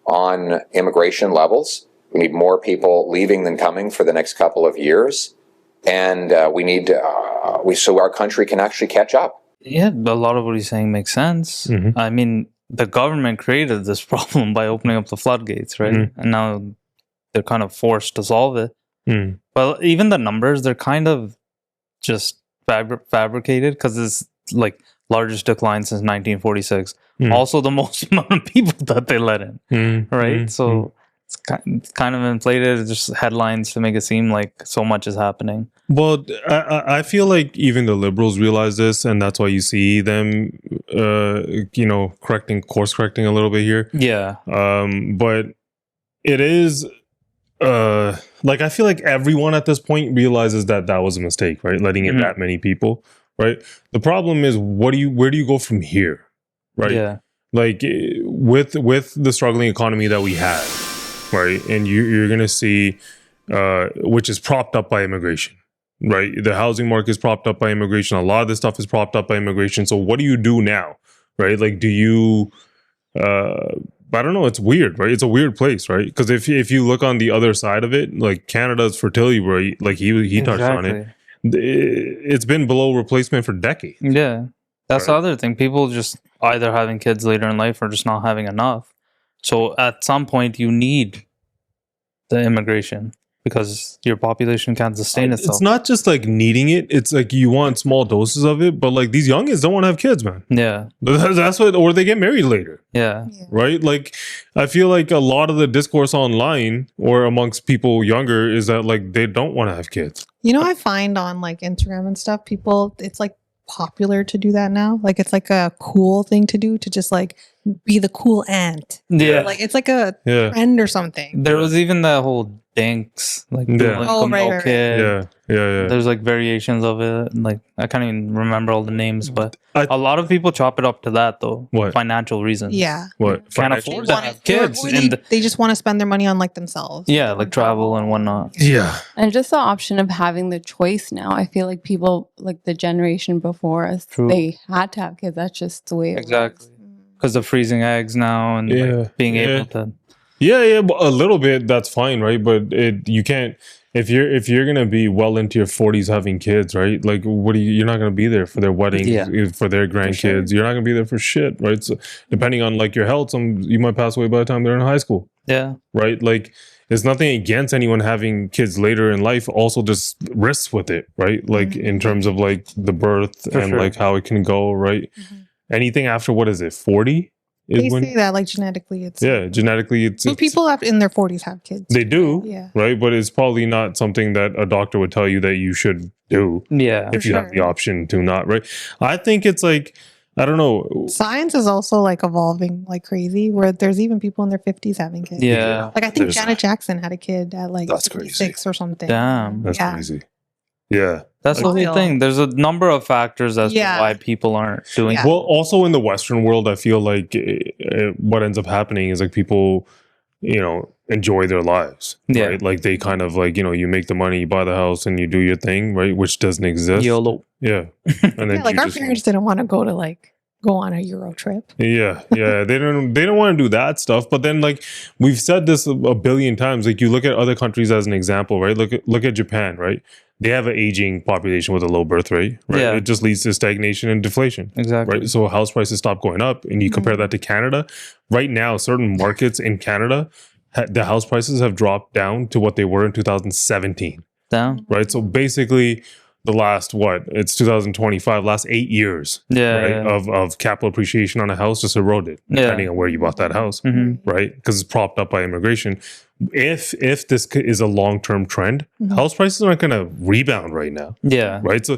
on immigration levels. We need more people leaving than coming for the next couple of years. And we need so our country can actually catch up. Yeah, a lot of what he's saying makes sense. I mean, the government created this problem by opening up the floodgates, right? And now they're kind of forced to solve it. But even the numbers, they're kind of just fabricated because it's like largest decline since 1946. Also the most amount of people that they let in, right? So it's kind of inflated, just headlines to make it seem like so much is happening. Well, I feel like even the Liberals realize this, and that's why you see them, course correcting a little bit here. Yeah. But it is, I feel like everyone at this point realizes that was a mistake, right? Letting in that many people, right? The problem is, where do you go from here, right? Yeah. Like with the struggling economy that we have, right? And you're going to see, which is propped up by immigration. right? The housing market is propped up by immigration. A lot of this stuff is propped up by immigration. So what do you do now, right? Like, do you, I don't know. It's weird, right? It's a weird place, right? Because if you look on the other side of it, like Canada's fertility rate, like he touched on it, it's been below replacement for decades. Yeah. That's the other thing. People just either having kids later in life or just not having enough. So at some point, you need the immigration because your population can't sustain itself. It's not just like needing it. It's like you want small doses of it, but like these youngins don't want to have kids, man. Yeah. That's what, or they get married later. Yeah. Right? Like, I feel like a lot of the discourse online or amongst people younger is that like they don't want to have kids. You know, I find on like Instagram and stuff, people, it's like popular to do that now. Like, it's like a cool thing to do, to just like be the cool aunt. Yeah. Like, it's like a trend or something. There was even that whole dinks, like right. kid. Yeah. There's like variations of it. Like, I can't even remember all the names, but a lot of people chop it up to that though. What? Financial reasons. Yeah. What? Can't afford to have kids. Or they just want to spend their money on like themselves. Yeah, like travel and whatnot. Yeah. And just the option of having the choice now. I feel like people, like the generation before us, they had to have kids. That's just the way it Exactly. Because of freezing eggs now and like being able to. Yeah, but a little bit, that's fine, right? But you can't, if you're gonna be well into your 40s having kids, right? Like, you're not gonna be there for their weddings, for their grandkids. You're not gonna be there for shit, right? So depending on like your health, you might pass away by the time they're in high school. Yeah. Right? Like, there's nothing against anyone having kids later in life, also just risks with it, right? Like in terms of like the birth like how it can go, right? Anything after, what is it, 40? They say that like genetically it's... Yeah, genetically it's... So people in their 40s have kids. They do, yeah, right? But it's probably not something that a doctor would tell you that you should do. Yeah. If you have the option to not, right? I think it's like, I don't know. Science is also like evolving like crazy, where there's even people in their 50s having kids. Yeah. Like I think Janet Jackson had a kid at like That's crazy. 6 or something. Damn. That's crazy. Yeah. That's the whole thing. There's a number of factors as to why people aren't doing it. Well, also in the Western world, I feel like what ends up happening is like people, enjoy their lives. Right? Like they kind of like, you make the money, you buy the house and you do your thing, right? Which doesn't exist. YOLO. Yeah. And then like our parents didn't want to go on a Euro trip. Yeah. They don't want to do that stuff. But then like we've said this a billion times, like you look at other countries as an example, right? Look at Japan, right? They have an aging population with a low birth rate, right? Yeah. It just leads to stagnation and deflation. Exactly. Right. So house prices stop going up, and you compare that to Canada. Right now, certain markets in Canada, the house prices have dropped down to what they were in 2017. Down. Right. So basically, the last it's 2025, last 8 years, of capital appreciation on a house just eroded, depending on where you bought that house, right? Because it's propped up by immigration. If this is a long-term trend, house prices aren't going to rebound right now. Yeah. Right. So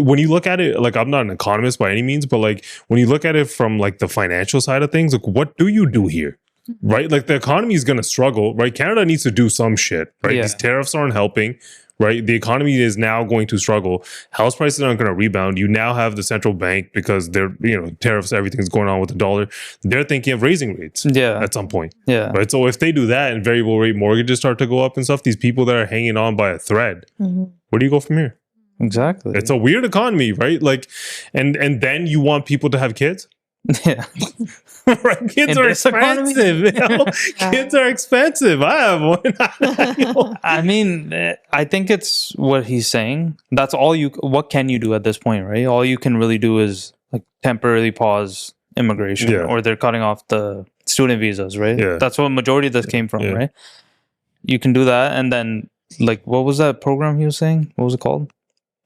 when you look at it, like I'm not an economist by any means, but like when you look at it from like the financial side of things, like what do you do here? Right. Like the economy is going to struggle, right? Canada needs to do some shit, right? Yeah. These tariffs aren't helping. Right. The economy is now going to struggle. House prices aren't going to rebound. You now have the central bank, because they're, tariffs, everything's going on with the dollar. They're thinking of raising rates at some point. Yeah. Right. So if they do that and variable rate mortgages start to go up and stuff, these people that are hanging on by a thread, where do you go from here? Exactly. It's a weird economy, right? Like, and then you want people to have kids? Yeah. Right. Kids are expensive. Kids are expensive. I have one. I mean, I think it's what he's saying. That's all what can you do at this point, right? All you can really do is like temporarily pause immigration, or they're cutting off the student visas, right? Yeah. That's what majority of this came from, right? You can do that. And then like, what was that program he was saying? What was it called?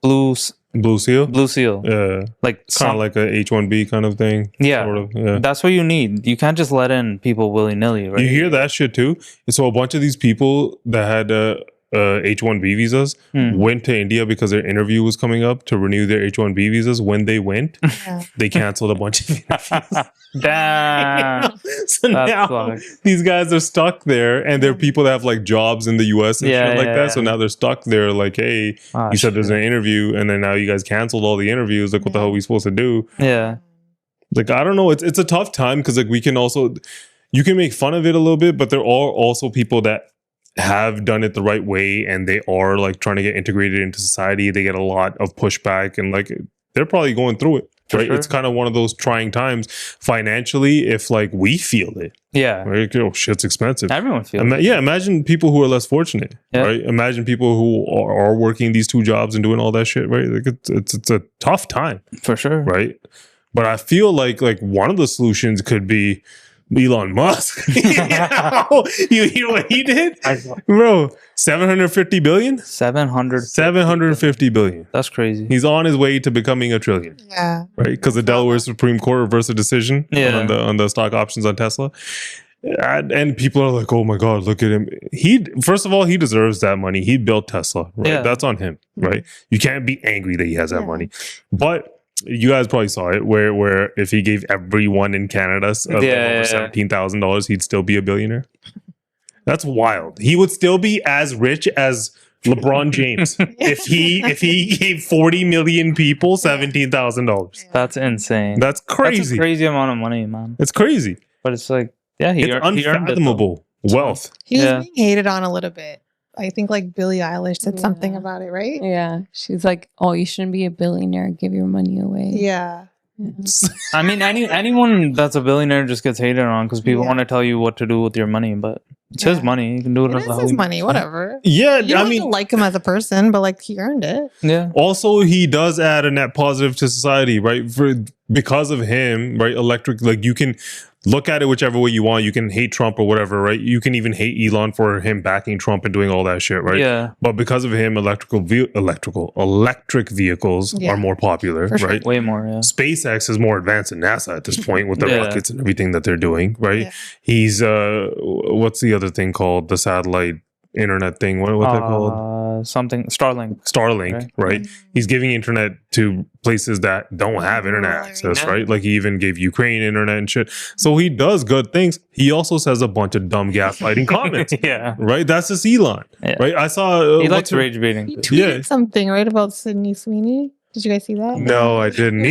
Blue Seal? Blue Seal. Yeah. Like kind of like a H-1B kind of thing. Yeah. Sort of, yeah. That's what you need. You can't just let in people willy-nilly, right? You hear that shit too? So a bunch of these people that had H-1B visas went to India because their interview was coming up to renew their H-1B visas. When they went, they canceled a bunch of interviews. Damn. So now these guys are stuck there, and they're people that have like jobs in the US and shit like that. So now they're stuck there like, hey, you said there's an interview, and then now you guys canceled all the interviews. Like, what the hell are we supposed to do? Yeah. Like, I don't know. It's a tough time because like you can make fun of it a little bit, but there are also people that have done it the right way and they are like trying to get integrated into society, they get a lot of pushback and like they're probably going through it. Right? Sure. It's kind of one of those trying times financially if like we feel it. Yeah. Right? Oh, shit's expensive. Everyone feels it. Yeah. Imagine people who are less fortunate. Yeah. Right. Imagine people who are working these 2 jobs and doing all that shit. Right. Like it's a tough time. For sure. Right. But I feel like one of the solutions could be Elon Musk. You hear what he did? Bro, 750 billion? 750 billion. That's crazy. He's on his way to becoming a trillion. Yeah. Right? Because the Delaware Supreme Court reversed a decision on the stock options on Tesla. And people are like, oh my God, look at him. First of all, he deserves that money. He built Tesla. Right? Yeah. That's on him. Right? You can't be angry that he has that money. But you guys probably saw it where if he gave everyone in Canada over $17,000, he'd still be a billionaire. That's wild. He would still be as rich as LeBron James if he gave 40 million people $17,000. That's insane. That's crazy. That's a crazy amount of money, man. It's crazy. But it's like, yeah, it's unfathomable wealth. He was being hated on a little bit. I think like Billie Eilish said something about it, right? Yeah. She's like, oh, you shouldn't be a billionaire. Give your money away. Yeah. I mean, anyone that's a billionaire just gets hated on because people want to tell you what to do with your money, but it's his money. You can do it. It's his money, whatever. Yeah, you don't have to like him as a person, but like he earned it. Yeah. Also, he does add a net positive to society, right? Because of him, right? Like you can look at it whichever way you want. You can hate Trump or whatever, right? You can even hate Elon for him backing Trump and doing all that shit, right? Yeah. But because of him, electric vehicles are more popular, right? Way more, yeah. SpaceX is more advanced than NASA at this point with the rockets and everything that they're doing, right? Yeah. He's, what's the other thing called? The satellite internet thing. What's it called? Something Starlink, right? He's giving internet to places that don't have internet access, right? Like he even gave Ukraine internet and shit. So he does good things. He also says a bunch of dumb gaslighting comments. Yeah. Right? That's just Elon. Yeah. Right? I saw he likes rage baiting. He tweeted something, right, about Sydney Sweeney. Did you guys see that? No, I didn't.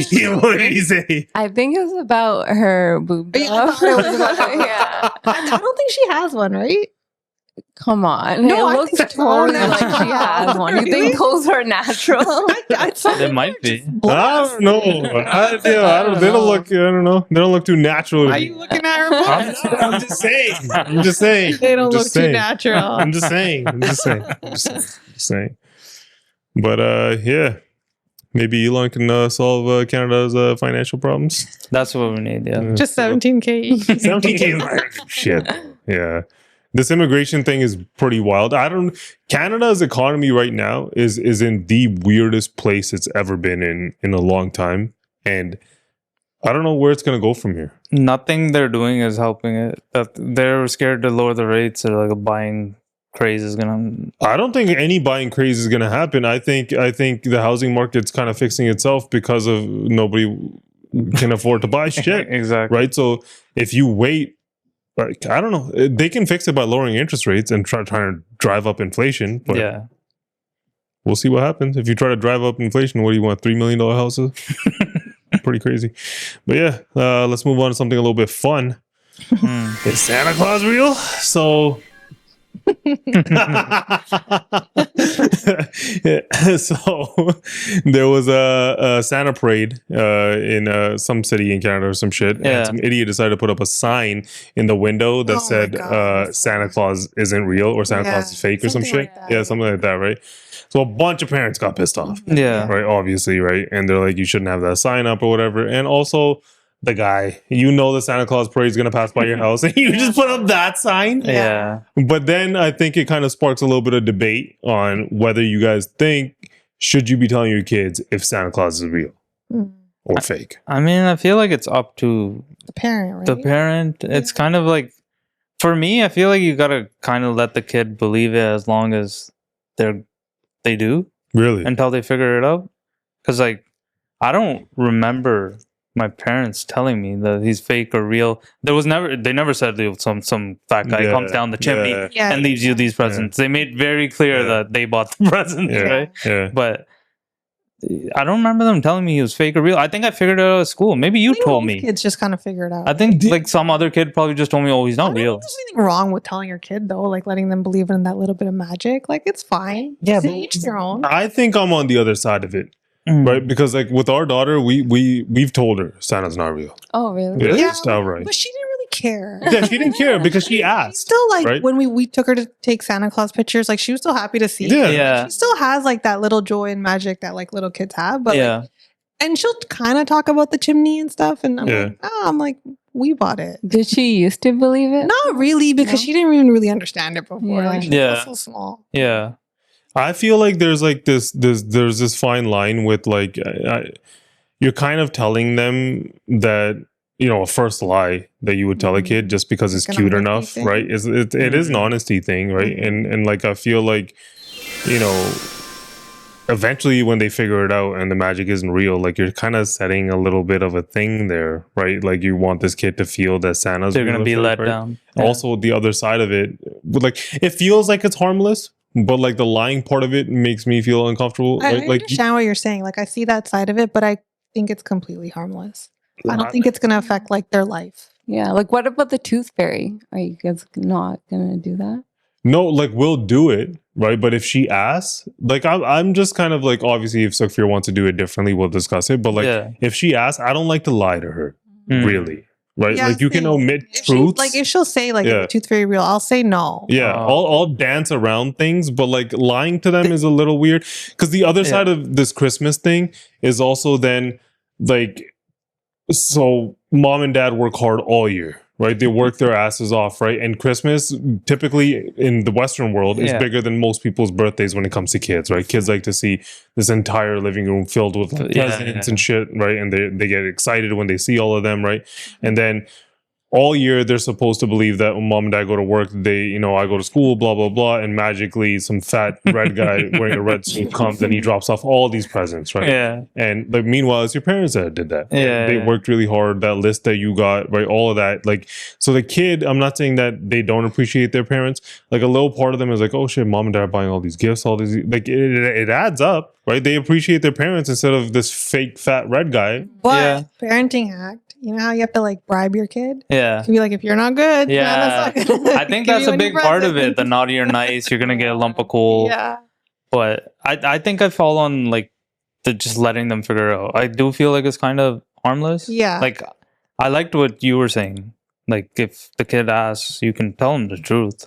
What did he say? I think it was about her boob. Yeah, I don't think she has one, right? Come on. No, it looks totally like she has one. You think those are natural? They might be. I don't know. They don't look, I don't know. They don't look too natural. Why are you looking at her boobs? I'm just saying. They don't look too natural. I'm just saying. But yeah. Maybe Elon can solve Canada's financial problems. That's what we need, yeah. Just 17K. 17K. Shit. Yeah. This immigration thing is pretty wild. Canada's economy right now is in the weirdest place it's ever been in a long time. And I don't know where it's going to go from here. Nothing they're doing is helping it. They're scared to lower the rates or like a buying craze is going to... I don't think any buying craze is going to happen. I think the housing market's kind of fixing itself because of nobody can afford to buy shit. Exactly. Right? So if you wait, like, I don't know. They can fix it by lowering interest rates and trying to drive up inflation. But yeah. We'll see what happens. If you try to drive up inflation, what do you want? $3 million houses? Pretty crazy. But yeah, let's move on to something a little bit fun. Is Santa Claus real? So... So there was a Santa parade in some city in Canada or some shit, and some idiot decided to put up a sign in the window that said Santa Claus isn't real or Santa Claus is fake or some shit. Like something like that, right? So a bunch of parents got pissed off. Yeah. Right, obviously, right? And they're like, you shouldn't have that sign up or whatever. And also the guy, the Santa Claus parade is going to pass by your house and you just put up that sign. Yeah. But then I think it kind of sparks a little bit of debate on whether you guys think, should you be telling your kids if Santa Claus is real or fake? I mean, I feel like it's up to the parent, right? The parent. It's kind of like, for me, I feel like you got to kind of let the kid believe it as long as they do. Really? Until they figure it out. Because like, I don't remember my parents telling me that he's fake or real. They never said some fat guy comes down the chimney and leaves you these presents. They made very clear that they bought the presents, right? Yeah. But I don't remember them telling me he was fake or real. I think I figured it out at school. Maybe you told me. Kids just kind of figure it out. I think like some other kid probably just told me, oh, he's not I don't real. think there's anything wrong with telling your kid though, like letting them believe in that little bit of magic. Like it's fine. Yeah, To but each their own. I think I'm on the other side of it, right? Because like with our daughter, we've told her Santa's not real. Oh, really? Yeah, Yeah, just outright. But she didn't really care. Yeah, she didn't care because she asked. Still, like right? when we took her to take Santa Claus pictures, like she was still happy to see. Yeah. it. Yeah. She still has like that little joy and magic that like little kids have. But Yeah. like, and she'll kind of talk about the chimney and stuff. And Yeah. I'm like, we bought it. Did she used to believe it? Not really, because No? she didn't even really understand it before. Yeah. Like she was Yeah. so small. Yeah. I feel like there's like there's this fine line with like you're kind of telling them that, you know, a first lie that you would tell a kid just because it's Like an cute honesty enough, thing. right? It is an honesty thing, right? And like I feel like, you know, eventually when they figure it out and the magic isn't real, like you're kind of setting a little bit of a thing there, right? Like you want this kid to feel that Santa's They're real going to be or let fake, right? down. Yeah. Also, the other side of it, like it feels like it's harmless, but like the lying part of it makes me feel uncomfortable. I Like understand what you're saying. Like I see that side of it, but I think it's completely harmless. I don't think it's going to affect like their life. Yeah. Like, what about the tooth fairy? Are you guys not gonna do that? no, like we'll do it, right? But if she asks, like I'm just kind of like, obviously, if Sophia wants to do it differently, we'll discuss it. But like, Yeah. if she asks, I don't like to lie to her, Mm. really, right? Yeah, like you can same. omit If she, truths. like if she'll say like Yeah. the tooth fairy real, I'll say no. Yeah, Oh. I'll dance around things, but like lying to them is a little weird. Because the other side of this Christmas thing is also then like, so mom and dad work hard all year, right? They work their asses off, right? And Christmas, typically in the Western world, is Yeah. bigger than most people's birthdays when it comes to kids, right? Kids like to see this entire living room filled with like, Yeah, presents yeah. and shit, right? And they get excited when they see all of them, right? And then all year they're supposed to believe that when mom and dad go to work, they, you know, I go to school, blah, blah, blah. And magically some fat red guy wearing a red suit comes and he drops off all these presents, right? Yeah. And like, meanwhile, it's your parents that did that. Yeah, They yeah. worked really hard. That list that you got, right? All of that. Like, so the kid, I'm not saying that they don't appreciate their parents. Like a little part of them is like, oh shit, mom and dad are buying all these gifts, all these, like it adds up, right? They appreciate their parents instead of this fake fat red guy. But Yeah. parenting hack, you know how you have to like bribe your kid? Yeah. You can be like, if you're not good, Yeah. Santa's not gonna I think give that's you a any big part of it. presents. The naughty or nice, you're going to get a lump of coal. Yeah. But I think I fall on like the just letting them figure it out. I do feel like it's kind of harmless. Yeah. Like I liked what you were saying. Like if the kid asks, you can tell them the truth.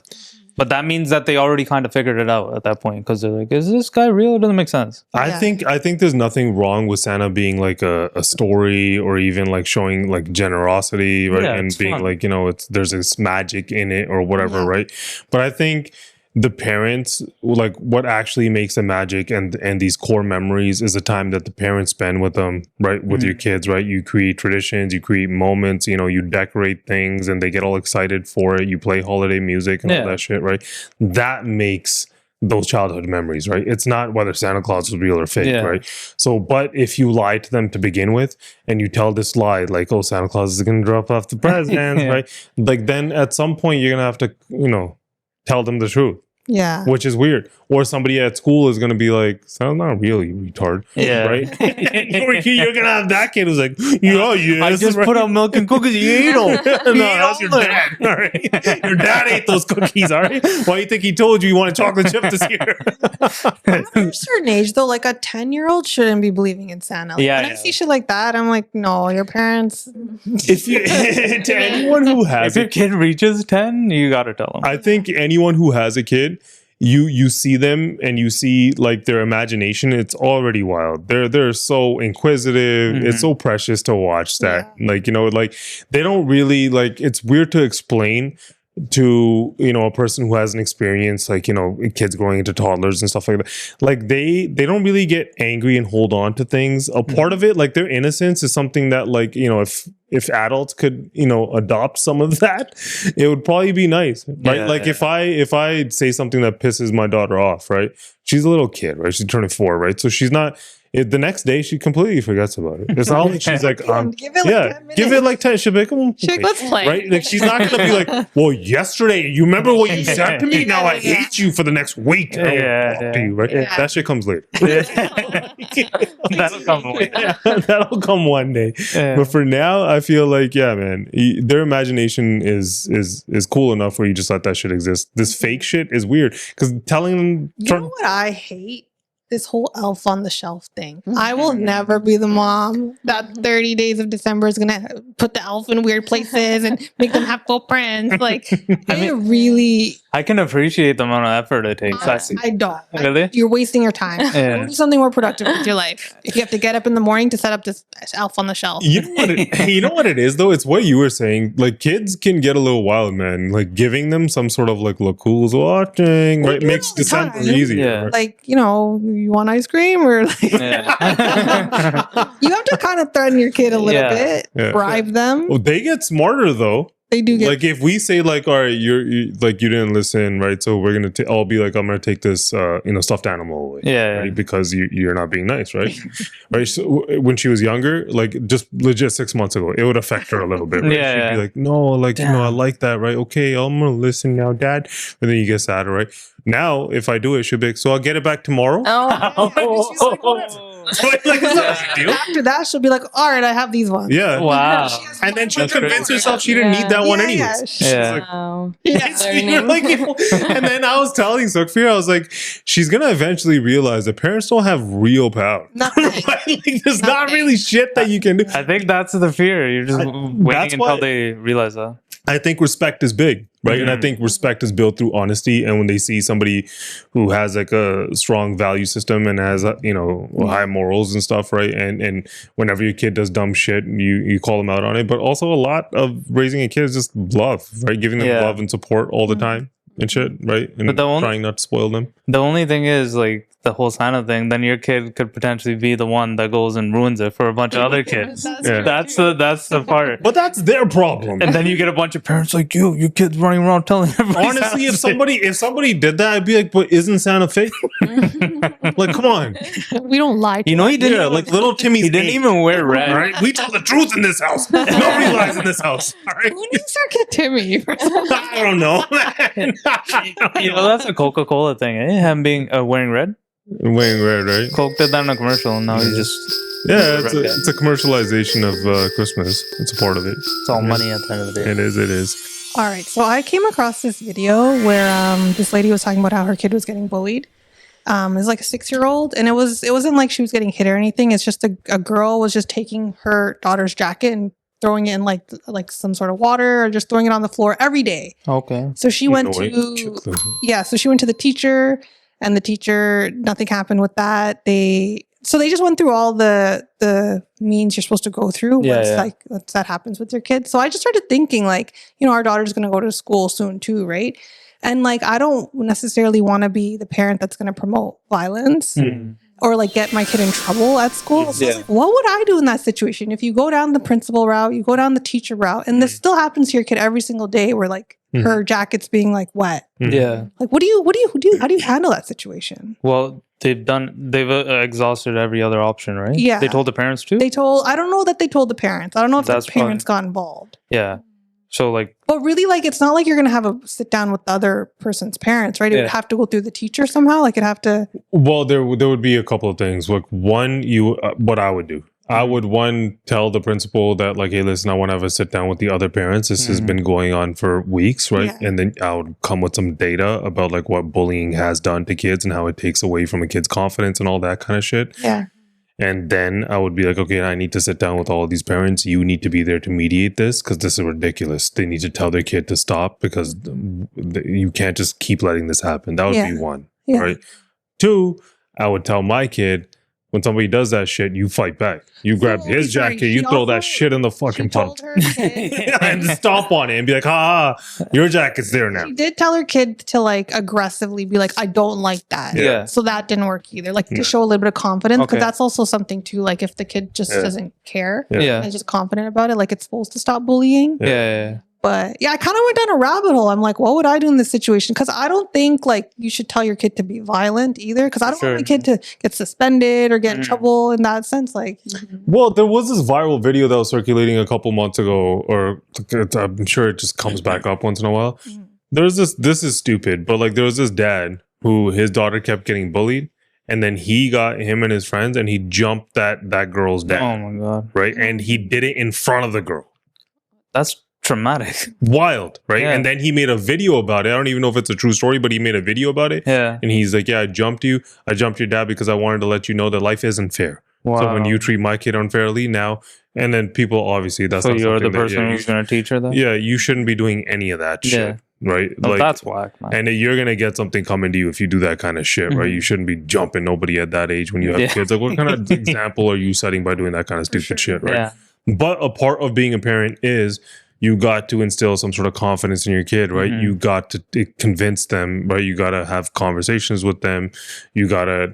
But that means that they already kind of figured it out at that point because they're like, is this guy real? It doesn't make sense. I Yeah. think there's nothing wrong with Santa being like a story or even like showing like generosity, right? Yeah, and it's being fun. like, you know, there's this magic in it or whatever, Yeah. right? But I think the parents, like what actually makes the magic and these core memories is the time that the parents spend with them, right? With your kids, right? You create traditions, you create moments, you know, you decorate things and they get all excited for it. You play holiday music and all Yeah. that shit, right? That makes those childhood memories, right? It's not whether Santa Claus is real or fake, Yeah. right? So, but if you lie to them to begin with and you tell this lie, like, oh, Santa Claus is going to drop off the presents, Yeah. right? Like then at some point you're going to have to, you know, tell them the truth, Yeah. which is weird. Or somebody at school is going to be like, Santa's not real, you retard. Yeah. Right? You're going to have that kid who's like, yeah, yes. I just right? put out milk and cookies. You ate them. No, that's your dad. All right. Your dad ate those cookies. All right. Why do you think he told you want a chocolate chip this year? After a certain age, though, like a 10-year-old shouldn't be believing in Santa. Like, Yeah, when I yeah. see shit like that, I'm like, no, your parents. If you, to anyone who has If your it, kid reaches 10, you got to tell them. I think anyone who has a kid, you see them and you see like their imagination, it's already wild. They're so inquisitive. It's so precious to watch that. Like, you know, like they don't really like, it's weird to explain to, you know, a person who hasn't experienced like, you know, kids growing into toddlers and stuff like that. Like they don't really get angry and hold on to things. A part of it, like their innocence is something that like, you know, if adults could, you know, adopt some of that, it would probably be nice, right? Yeah, like yeah. if I say something that pisses my daughter off, right? She's a little kid, right? She's turning 4, right? So she's not The next day she completely forgets about it. It's not like she's like, give it like 10 minutes. give it like 10. She'll be like, She's like, let's play. right? Like she's not gonna be like, well, yesterday you remember what you said to me? Now I hate you for the next week. I won't talk to you, right? Yeah. That shit comes later. That'll come later. That'll come one day. Yeah. But for now, I feel like, yeah, man, their imagination is cool enough where you just let that shit exist. This fake shit is weird because telling them. You know what I hate? This whole elf on the shelf thing. I will never be the mom that 30 days of December is gonna put the elf in weird places and make them have footprints. Like, I can appreciate the amount of effort it takes. I don't. Really? You're wasting your time. Go do something more productive with your life. If you have to get up in the morning to set up this elf on the shelf. You know what it is though? It's what you were saying. Like kids can get a little wild, man. Like giving them some sort of like, look who's watching, right? Makes December easier. Yeah. Right? Like, you want ice cream or like you have to kind of threaten your kid a little bit, bribe them. Well, they get smarter though. They do get like if we say like, all right, you like you didn't listen, right? So we're gonna I'll be like, I'm gonna take this stuffed animal away, right? Because you're not being nice, right? Right. So when she was younger, like just legit 6 months ago, it would affect her a little bit. Right? She'd be like, no, like I like that, right? Okay, I'm gonna listen now, Dad. And then you get sadder, right? Now, if I do it, she'll be like, so I'll get it back tomorrow. After that, she'll be like, all right, I have these ones. Yeah. Wow. And then she'll convince herself she didn't need that one anyways. Yeah. And then I was telling Sukhfir, I was like, she's going to eventually realize that parents don't have real power. There's not really shit that you can do. I think that's the fear. You're just waiting until they realize that. I think respect is big, right? And I think respect is built through honesty. And when they see somebody who has like a strong value system and has, high morals and stuff, right? And whenever your kid does dumb shit, you call them out on it. But also a lot of raising a kid is just love, right? Giving them love and support all the time and shit, right? And trying not to spoil them. The only thing is like the whole Santa thing, then your kid could potentially be the one that goes and ruins it for a bunch of other kids. That's the part. But that's their problem. And then you get a bunch of parents like your kid's running around telling everybody. Honestly, if somebody did that, I'd be like, but isn't Santa fake? Like, come on. We don't lie to he didn't. Yeah, like little Timmy. He didn't even wear red. Right? We tell the truth in this house. Nobody lies in this house. All right? Who needs our kid Timmy? I don't know. That's a Coca-Cola thing, eh? Him being wearing red. Wearing red, right? Coke did that in a commercial, and now he's just it's a commercialization of Christmas. It's a part of it. It's all money at the end of the day. It is. All right, so I came across this video where this lady was talking about how her kid was getting bullied. It was like a 6-year-old, and it wasn't like she was getting hit or anything. It's just a girl was just taking her daughter's jacket and throwing it in like some sort of water or just throwing it on the floor every day. Okay. So she went to the teacher. And the teacher, nothing happened with that. They just went through all the means you're supposed to go through once that happens with your kids. So I just started thinking like, our daughter's going to go to school soon too, right? And like, I don't necessarily want to be the parent that's going to promote violence or like get my kid in trouble at school. So like, what would I do in that situation? If you go down the principal route, you go down the teacher route, and this still happens to your kid every single day where like, her jacket's being like wet. Yeah. Like, what do you do? How do you handle that situation? Well, they've exhausted every other option, right? Yeah. They told the parents too? I don't know that they told the parents. I don't know if the parents got involved. Yeah. So like, but really, like, it's not like you're going to have a sit down with the other person's parents, right? It would have to go through the teacher somehow. Like it'd have to. Well, there would be a couple of things. Like one, what I would do. I would tell the principal that like, hey, listen, I want to have a sit down with the other parents. This has been going on for weeks, right? Yeah. And then I would come with some data about like what bullying has done to kids and how it takes away from a kid's confidence and all that kind of shit. Yeah. And then I would be like, okay, I need to sit down with all of these parents. You need to be there to mediate this because this is ridiculous. They need to tell their kid to stop because you can't just keep letting this happen. That would be one, right? 2, I would tell my kid, when somebody does that shit, you fight back. You grab his jacket, you throw that shit in the fucking pump. And stomp on it and be like, your jacket's there now. She did tell her kid to like aggressively be like, I don't like that. Yeah. So that didn't work either. Like to show a little bit of confidence. Because that's also something too, like if the kid just doesn't care and is just confident about it, like it's supposed to stop bullying. Yeah. But yeah, I kind of went down a rabbit hole. I'm like, what would I do in this situation? Because I don't think like you should tell your kid to be violent either. Because I don't want my kid to get suspended or get in trouble in that sense. Like, well, there was this viral video that was circulating a couple months ago, or I'm sure it just comes back up once in a while. There's this is stupid, but like there was this dad who his daughter kept getting bullied. And then he got him and his friends and he jumped that girl's dad. Oh my God. Right. And he did it in front of the girl. That's traumatic. Wild. Right. Yeah. And then he made a video about it. I don't even know if it's a true story, but he made a video about it. Yeah. And he's like, yeah, I jumped you. I jumped your dad because I wanted to let you know that life isn't fair. Wow. So when you treat my kid unfairly now, and then people obviously that's so not you're the something person who's going to teach her that? Yeah. You shouldn't be doing any of that shit. Right? Like, that's whack, man. And you're going to get something coming to you if you do that kind of shit, right? You shouldn't be jumping nobody at that age when you have kids. Like, what kind of example are you setting by doing that kind of stupid shit, right? Yeah. But a part of being a parent is you got to instill some sort of confidence in your kid, right? You got to convince them, right? You got to have conversations with them. You got to,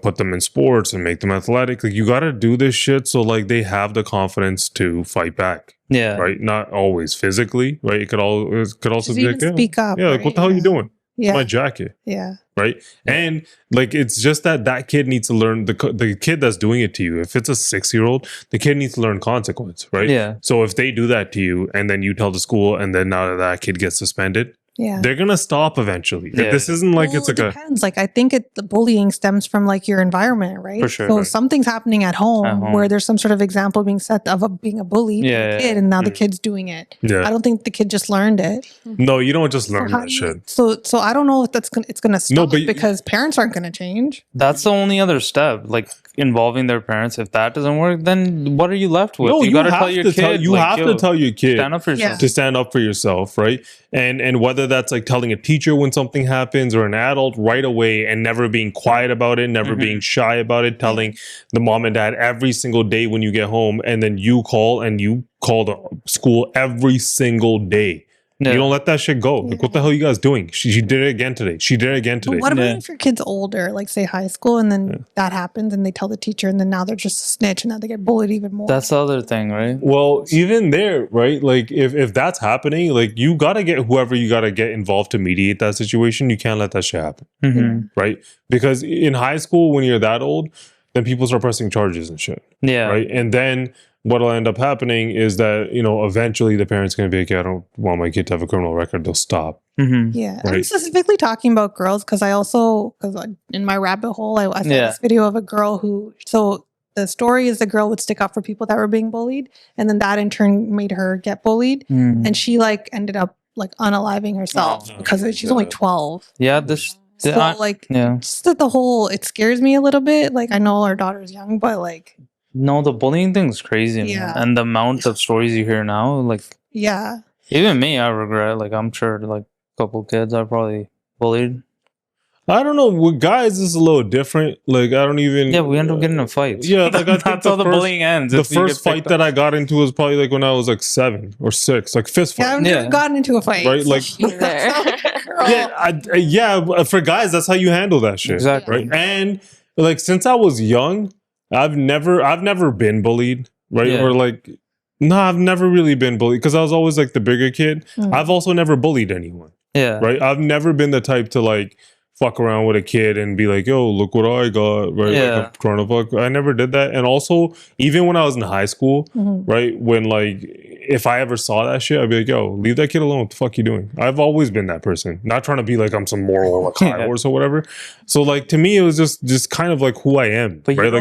put them in sports and make them athletic. Like, you got to do this shit so, like, they have the confidence to fight back. Yeah. Right. Not always physically. Right. It could also be like, speak up. Yeah. Like, what the hell are you doing? Yeah. My jacket. Yeah. Right. And like, it's just that kid needs to learn the kid that's doing it to you. If it's a 6-year-old, the kid needs to learn consequence. Right. Yeah. So if they do that to you and then you tell the school and then now that kid gets suspended, they're gonna stop eventually. Yeah. This isn't like it's like it depends. Like I think the bullying stems from like your environment, right? For sure. So something's happening at home where there's some sort of example being set of being a bully to a kid, and now the kid's doing it. Yeah. I don't think the kid just learned it. No, you don't just learn that shit. So I don't know if it's gonna stop because parents aren't gonna change. That's the only other step, like involving their parents. If that doesn't work, then what are you left with? No, you gotta tell your kid. You have to tell your kid stand up for yourself. to stand up for yourself, right? And whether that's like telling a teacher when something happens or an adult right away and never being quiet about it, never being shy about it, telling the mom and dad every single day when you get home, and then you call the school every single day. Yeah. You don't let that shit go. Like, what the hell are you guys doing? She did it again today. She did it again today. But what about if your kid's older, like say high school, and then that happens and they tell the teacher and then now they're just a snitch and now they get bullied even more? That's the other thing, right? Well, even there, right? Like if that's happening, like you got to get whoever you got to get involved to mediate that situation. You can't let that shit happen. Right? Because in high school, when you're that old, then people start pressing charges and shit. Yeah. Right? And then what'll end up happening is that, eventually the parents going to be like, I don't want my kid to have a criminal record. They'll stop. Yeah. Right? I'm specifically talking about girls because in my rabbit hole, I saw this video of a girl so the story is the girl would stick up for people that were being bullied. And then that in turn made her get bullied. And she like ended up like unaliving herself because she's only 12. Yeah. Just that it scares me a little bit. Like I know our daughter's young, but like. No, the bullying thing's crazy, man. And the amount of stories you hear now, like... Yeah. Even me, I regret. Like, I'm sure, like, a couple kids are probably bullied. I don't know. With guys, it's a little different. Like, I don't even... Yeah, we end up getting in fights. Yeah, like, I think that's how the bullying ends. The first fight that I got into was probably, like, when I was, like, 7 or 6. Like, fist fight. Yeah, I've never gotten into a fight. Right? Like... For guys, that's how you handle that shit. Exactly. Right? And, like, since I was young... I've never been bullied, right? Yeah. Or like, no, I've never really been bullied because I was always like the bigger kid. I've also never bullied anyone. Yeah. Right. I've never been the type to like fuck around with a kid and be like, yo, look what I got. Right. Yeah. Like, I'm trying to fuck. I never did that. And also, even when I was in high school, right, when like, if I ever saw that shit, I'd be like, yo, leave that kid alone. What the fuck you doing? I've always been that person. Not trying to be like I'm some moral like high horse or whatever. So like to me, it was just kind of like who I am. But right?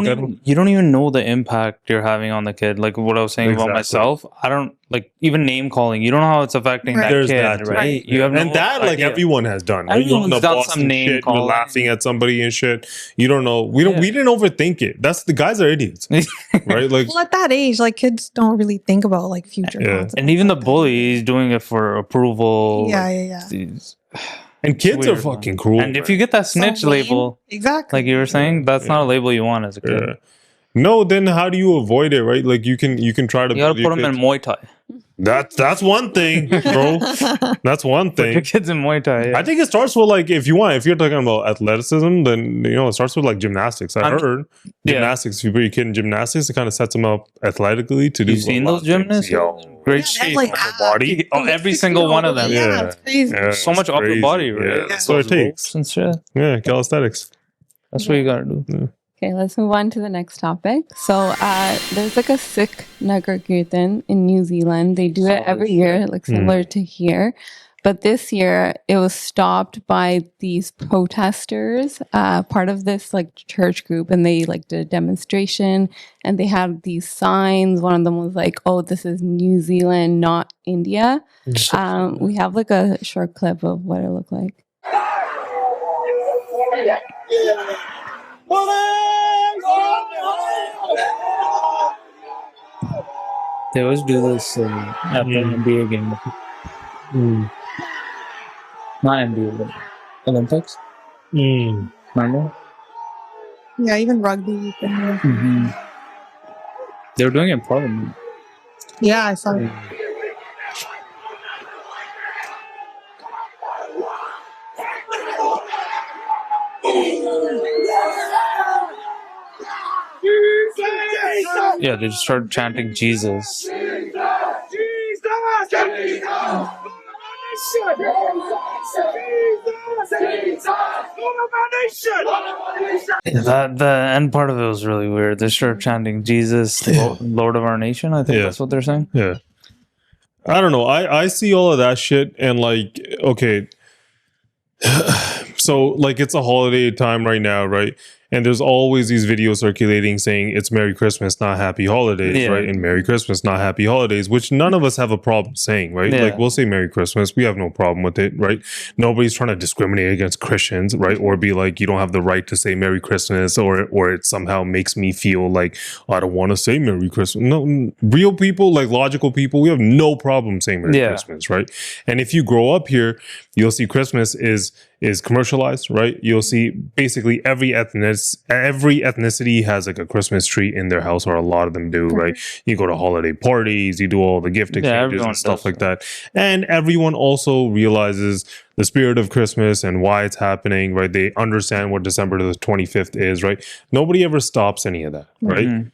You don't even know the impact you're having on the kid. Like what I was saying about myself. I don't like even name calling. You don't know how it's affecting that There's kid, that, right? You have and that like everyone has done. Right? Everyone's done some name shit, calling. You're laughing at somebody and shit. You don't know. We didn't overthink it. That's the guys are idiots, right? Like well, at that age, like kids don't really think about like future. And even the bully is doing it for approval. Yeah. And kids are fucking cruel. And if you get that snitch label, exactly, like you were saying, that's not a label you want as a kid. No, then how do you avoid it, right? Like you can try to. You gotta put them in Muay Thai. That's one thing, bro. That's one Put your thing. kids in Muay Thai. I think it starts with like if you're talking about athleticism, then it starts with like gymnastics. I heard gymnastics. If you put your kid in gymnastics, it kind of sets them up athletically to do. You've seen those gymnasts? Great shape, like upper body. Every single one of them. Yeah, it's crazy. So much upper body, right? Yeah, that's what it takes. And shit. Yeah, calisthenics. That's what you gotta do. Yeah. Okay, let's move on to the next topic. So there's like a Sikh Nagar Kirtan in New Zealand. They do it every year, like similar to here. But this year it was stopped by these protesters, part of this like church group, and they like did a demonstration and they had these signs. One of them was like, "Oh, this is New Zealand, not India." We have like a short clip of what it looked like. They always do this at the NBA game. Not NBA, but Olympics. Remember? Yeah, even rugby. They were doing it in Parliament. Yeah, I saw it. Yeah, they just started chanting Jesus. The end part of it was really weird. They started chanting Jesus, Lord of our nation. I think that's what they're saying. Yeah. I don't know. I see all of that shit and like, okay. So like it's a holiday time right now, right? And there's always these videos circulating saying it's Merry Christmas, not Happy Holidays, right? And Merry Christmas, not Happy Holidays, which none of us have a problem saying, right? Like we'll say Merry Christmas. We have no problem with it, right? Nobody's trying to discriminate against Christians, right? Or be like, you don't have the right to say Merry Christmas or it somehow makes me feel like, I don't want to say Merry Christmas. No, real people, like logical people, we have no problem saying Merry Christmas, right? And if you grow up here, you'll see Christmas is commercialized, right? You'll see basically every ethnicity has like a Christmas tree in their house, or a lot of them do, right? You go to holiday parties, you do all the gift exchanges and stuff like that. And everyone also realizes the spirit of Christmas and why it's happening, right? They understand what December the 25th is, right? Nobody ever stops any of that, right?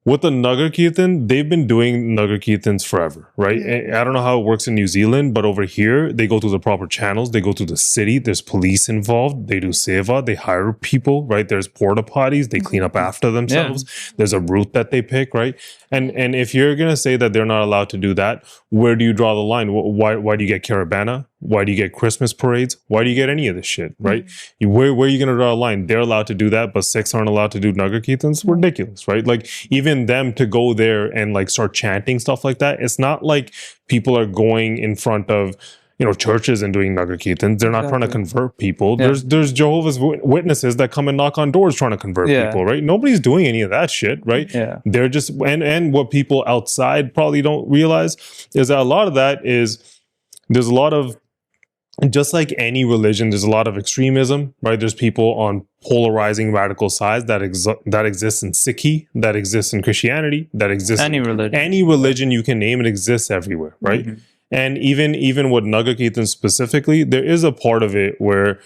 With the Nagar Kirtan, they've been doing Nagar Kirtans forever, right? I don't know how it works in New Zealand, but over here, they go through the proper channels. They go through the city. There's police involved. They do seva. They hire people, right? There's porta potties. They clean up after themselves. There's a route that they pick, right? And if you're going to say that they're not allowed to do that, where do you draw the line? Why do you get caravana? Why do you get Christmas parades? Why do you get any of this shit, right? Where are you going to draw a line? They're allowed to do that, but Sikhs aren't allowed to do Nagar Kirtans? Ridiculous, right? Like, even them to go there and like start chanting stuff like that, it's not like people are going in front of, churches and doing Nagar Kirtans. They're not trying to convert people. There's Jehovah's Witnesses that come and knock on doors trying to convert people, right? Nobody's doing any of that shit, right? They're just, and what people outside probably don't realize is that a lot of that is, there's a lot of, just like any religion, there's a lot of extremism, right? There's people on polarizing radical sides that exists in Sikh, that exists in Christianity, that exists any religion you can name. It exists everywhere, right? And even with Nagar Kirtan specifically, there is a part of it where,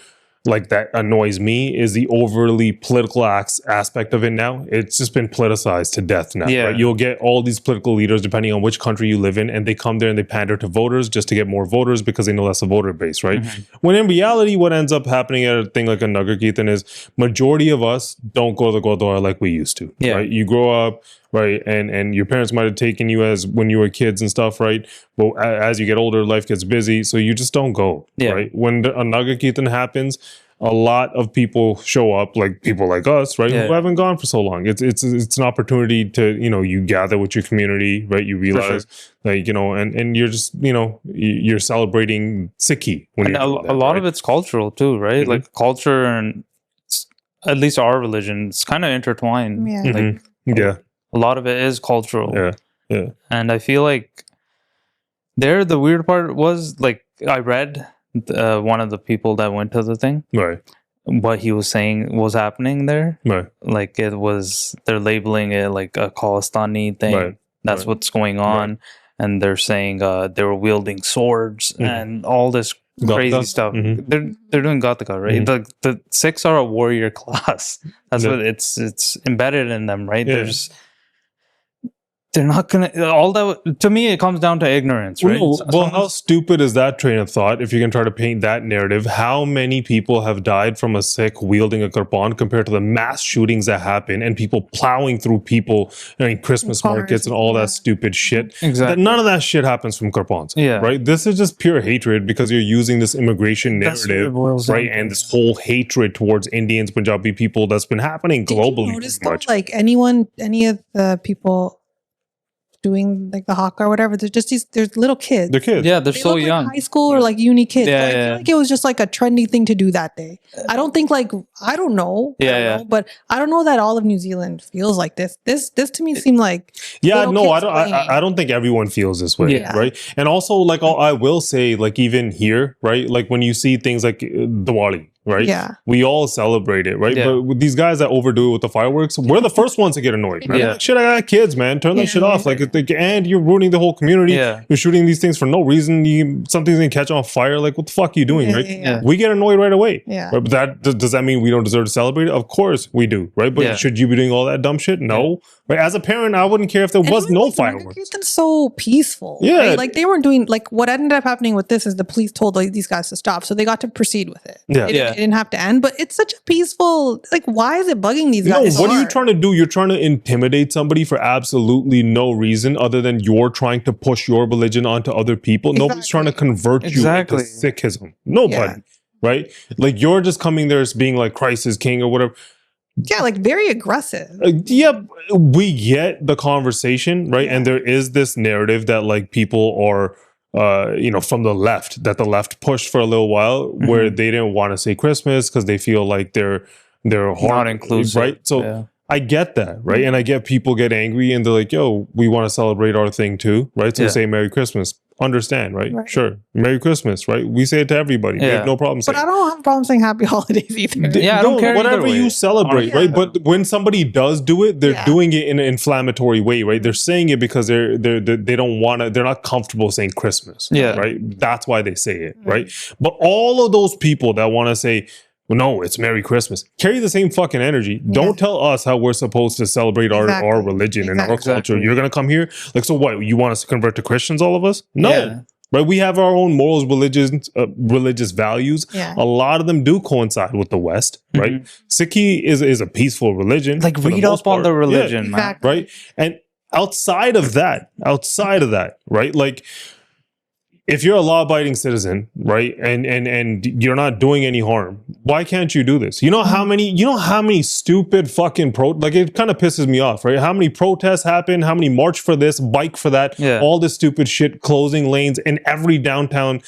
like, that annoys me is the overly political aspect of it now. It's just been politicized to death now. Right? You'll get all these political leaders, depending on which country you live in, and they come there and they pander to voters just to get more voters because they know that's a voter base, right? When in reality, what ends up happening at a thing like a Nagar Kirtan is majority of us don't go to the Gurdwara like we used to, right? You grow up, right? And your parents might have taken you as when you were kids and stuff, right? But as you get older, life gets busy, so you just don't go, right? When a Nagar Kirtan happens, a lot of people show up, like people like us, right? Who haven't gone for so long. It's an opportunity to, you gather with your community, right? You realize, like, and you're just, you're celebrating Sikhi. And a lot of it's cultural too, right? Like culture and at least our religion, it's kind of intertwined. A lot of it is cultural. And I feel like the weird part was, like, I read one of the people that went to the thing, what he was saying was happening there, like they're labeling it like a Khalistani thing. That's what's going on. and they're saying they were wielding swords and all this crazy stuff. They're doing Ghataka, right? The Sikhs are a warrior class. That's what it's embedded in them, right? They're not gonna. All that to me, it comes down to ignorance, right? Well, how stupid is that train of thought? If you can try to paint that narrative, how many people have died from a Sikh wielding a kirpan compared to the mass shootings that happen and people plowing through people in Christmas markets and all that stupid shit? Exactly. None of that shit happens from kirpans. Right. This is just pure hatred because you're using this immigration narrative, right? And this whole hatred towards Indians, Punjabi people that's been happening globally. Did you notice though, like any of the people doing like the haka or whatever, there's little kids. They're kids. Yeah, they're so look young. Like high school or like uni kids. Yeah, I feel like it was just like a trendy thing to do that day. I don't think I don't know. But I don't know that all of New Zealand feels like this. This to me seemed like I don't think everyone feels this way, right? And also like I will say like even here, right? Like when you see things like Diwali, right? Yeah. We all celebrate it, right? But with these guys that overdo it with the fireworks, we're the first ones to get annoyed. Right? Like, shit, I got kids, man. Turn that shit off. And you're ruining the whole community. You're shooting these things for no reason. Something's gonna catch on fire. Like, what the fuck are you doing, right? We get annoyed right away. Right? But does that mean we don't deserve to celebrate it? Of course we do, right? But should you be doing all that dumb shit? No. Right? As a parent, I wouldn't care if there was no fireworks. It's so peaceful. Right? Like they weren't doing like what ended up happening with this is the police told these guys to stop, so they got to proceed with it. It didn't have to end, but it's such a peaceful. Like, why is it bugging these guys? What are you trying to do? You're trying to intimidate somebody for absolutely no reason other than you're trying to push your religion onto other people. Nobody's trying to convert you into Sikhism. Nobody, right? Like you're just coming there as being like Christ is king or whatever. Yeah, like very aggressive. We get the conversation, right? And there is this narrative that like people are from the left, that the left pushed for a little while where they didn't want to say Christmas because they feel like they're not inclusive, right? So I get that, right? And I get people get angry and they're like, yo, we want to celebrate our thing too, right? So say Merry Christmas. Understand, right? Sure. Merry Christmas, right? We say it to everybody. We have no problem saying it. But I don't have a problem saying happy holidays either. I don't care. Whatever you celebrate, right? But when somebody does do it, they're doing it in an inflammatory way, right? They're saying it because they don't want to, they're not comfortable saying Christmas. Right? That's why they say it, right? But all of those people that want to say, no, it's Merry Christmas. Carry the same fucking energy. Don't tell us how we're supposed to celebrate our religion and our culture. You're going to come here? Like, so what? You want us to convert to Christians, all of us? No. Right? We have our own morals, religious values. A lot of them do coincide with the West, right? Sikhi is a peaceful religion. Like, read up on the religion, man. Right? And outside of that, right? Like, if you're a law-abiding citizen, right, and you're not doing any harm, why can't you do this? You know how many stupid fucking like it kind of pisses me off, right? How many protests happen? How many march for this, bike for that? All this stupid shit, closing lanes in every downtown,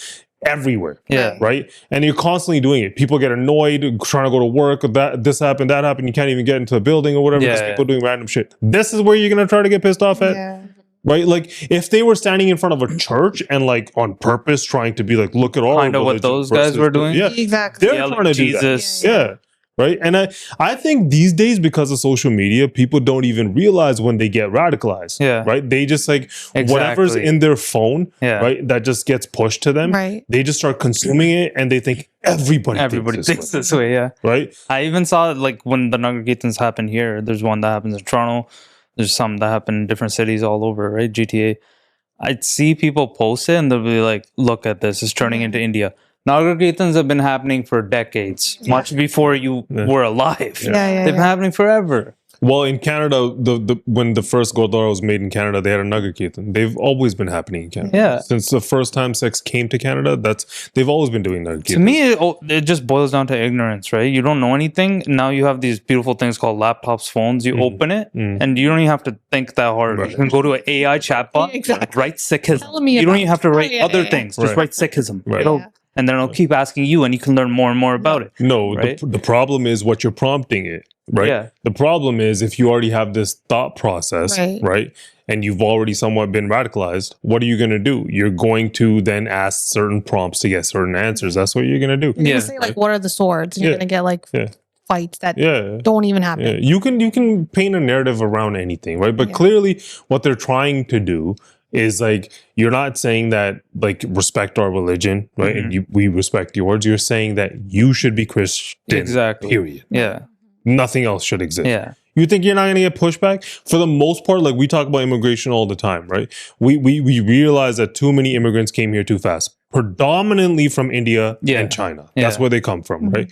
everywhere. Right? And you're constantly doing it. People get annoyed trying to go to work. This happened, that happened. You can't even get into the building or whatever. Because people doing random shit. This is where you're gonna try to get pissed off at. Right? Like if they were standing in front of a church and like on purpose trying to be like, look at all I know what those guys were doing. Exactly. They're trying to do that. Right. And I think these days, because of social media, people don't even realize when they get radicalized. Right. They just like whatever's in their phone, right, that just gets pushed to them. Right. They just start consuming it and they think everybody thinks this way. Right. I even saw like when the Nagar Kirtans happen here, there's one that happens in Toronto. There's some that happen in different cities all over, right? GTA. I'd see people post it and they'll be like, look at this, it's turning into India. Nagar Kirtans have been happening for decades, much before you were alive. They've been happening forever. Well, in Canada, when the first Gurdwara was made in Canada, they had a Nagar Kirtan. They've always been happening in Canada. Since the first time Sikhs came to Canada, they've always been doing Nagar Kirtan. To me, it just boils down to ignorance, right? You don't know anything. Now you have these beautiful things called laptops, phones. You open it, and you don't even have to think that hard. You can go to an AI chatbot, write Sikhism. You don't even have to write other things. Just write Sikhism. And then it'll keep asking you, and you can learn more and more about it. No, the problem is what you're prompting it. Right. The problem is if you already have this thought process, right, and you've already somewhat been radicalized, what are you going to do? You're going to then ask certain prompts to get certain answers. That's what you're going to do. You're going to say like, what are the swords? And you're going to get like fights that don't even happen. You can paint a narrative around anything, right? But clearly what they're trying to do is like, you're not saying that like respect our religion, right? And we respect yours. You're saying that you should be Christian. Exactly. Period. Yeah. Nothing else should exist. Yeah. You think you're not going to get pushback? For the most part, like we talk about immigration all the time, right? We realize that too many immigrants came here too fast, predominantly from India and China. That's where they come from, right?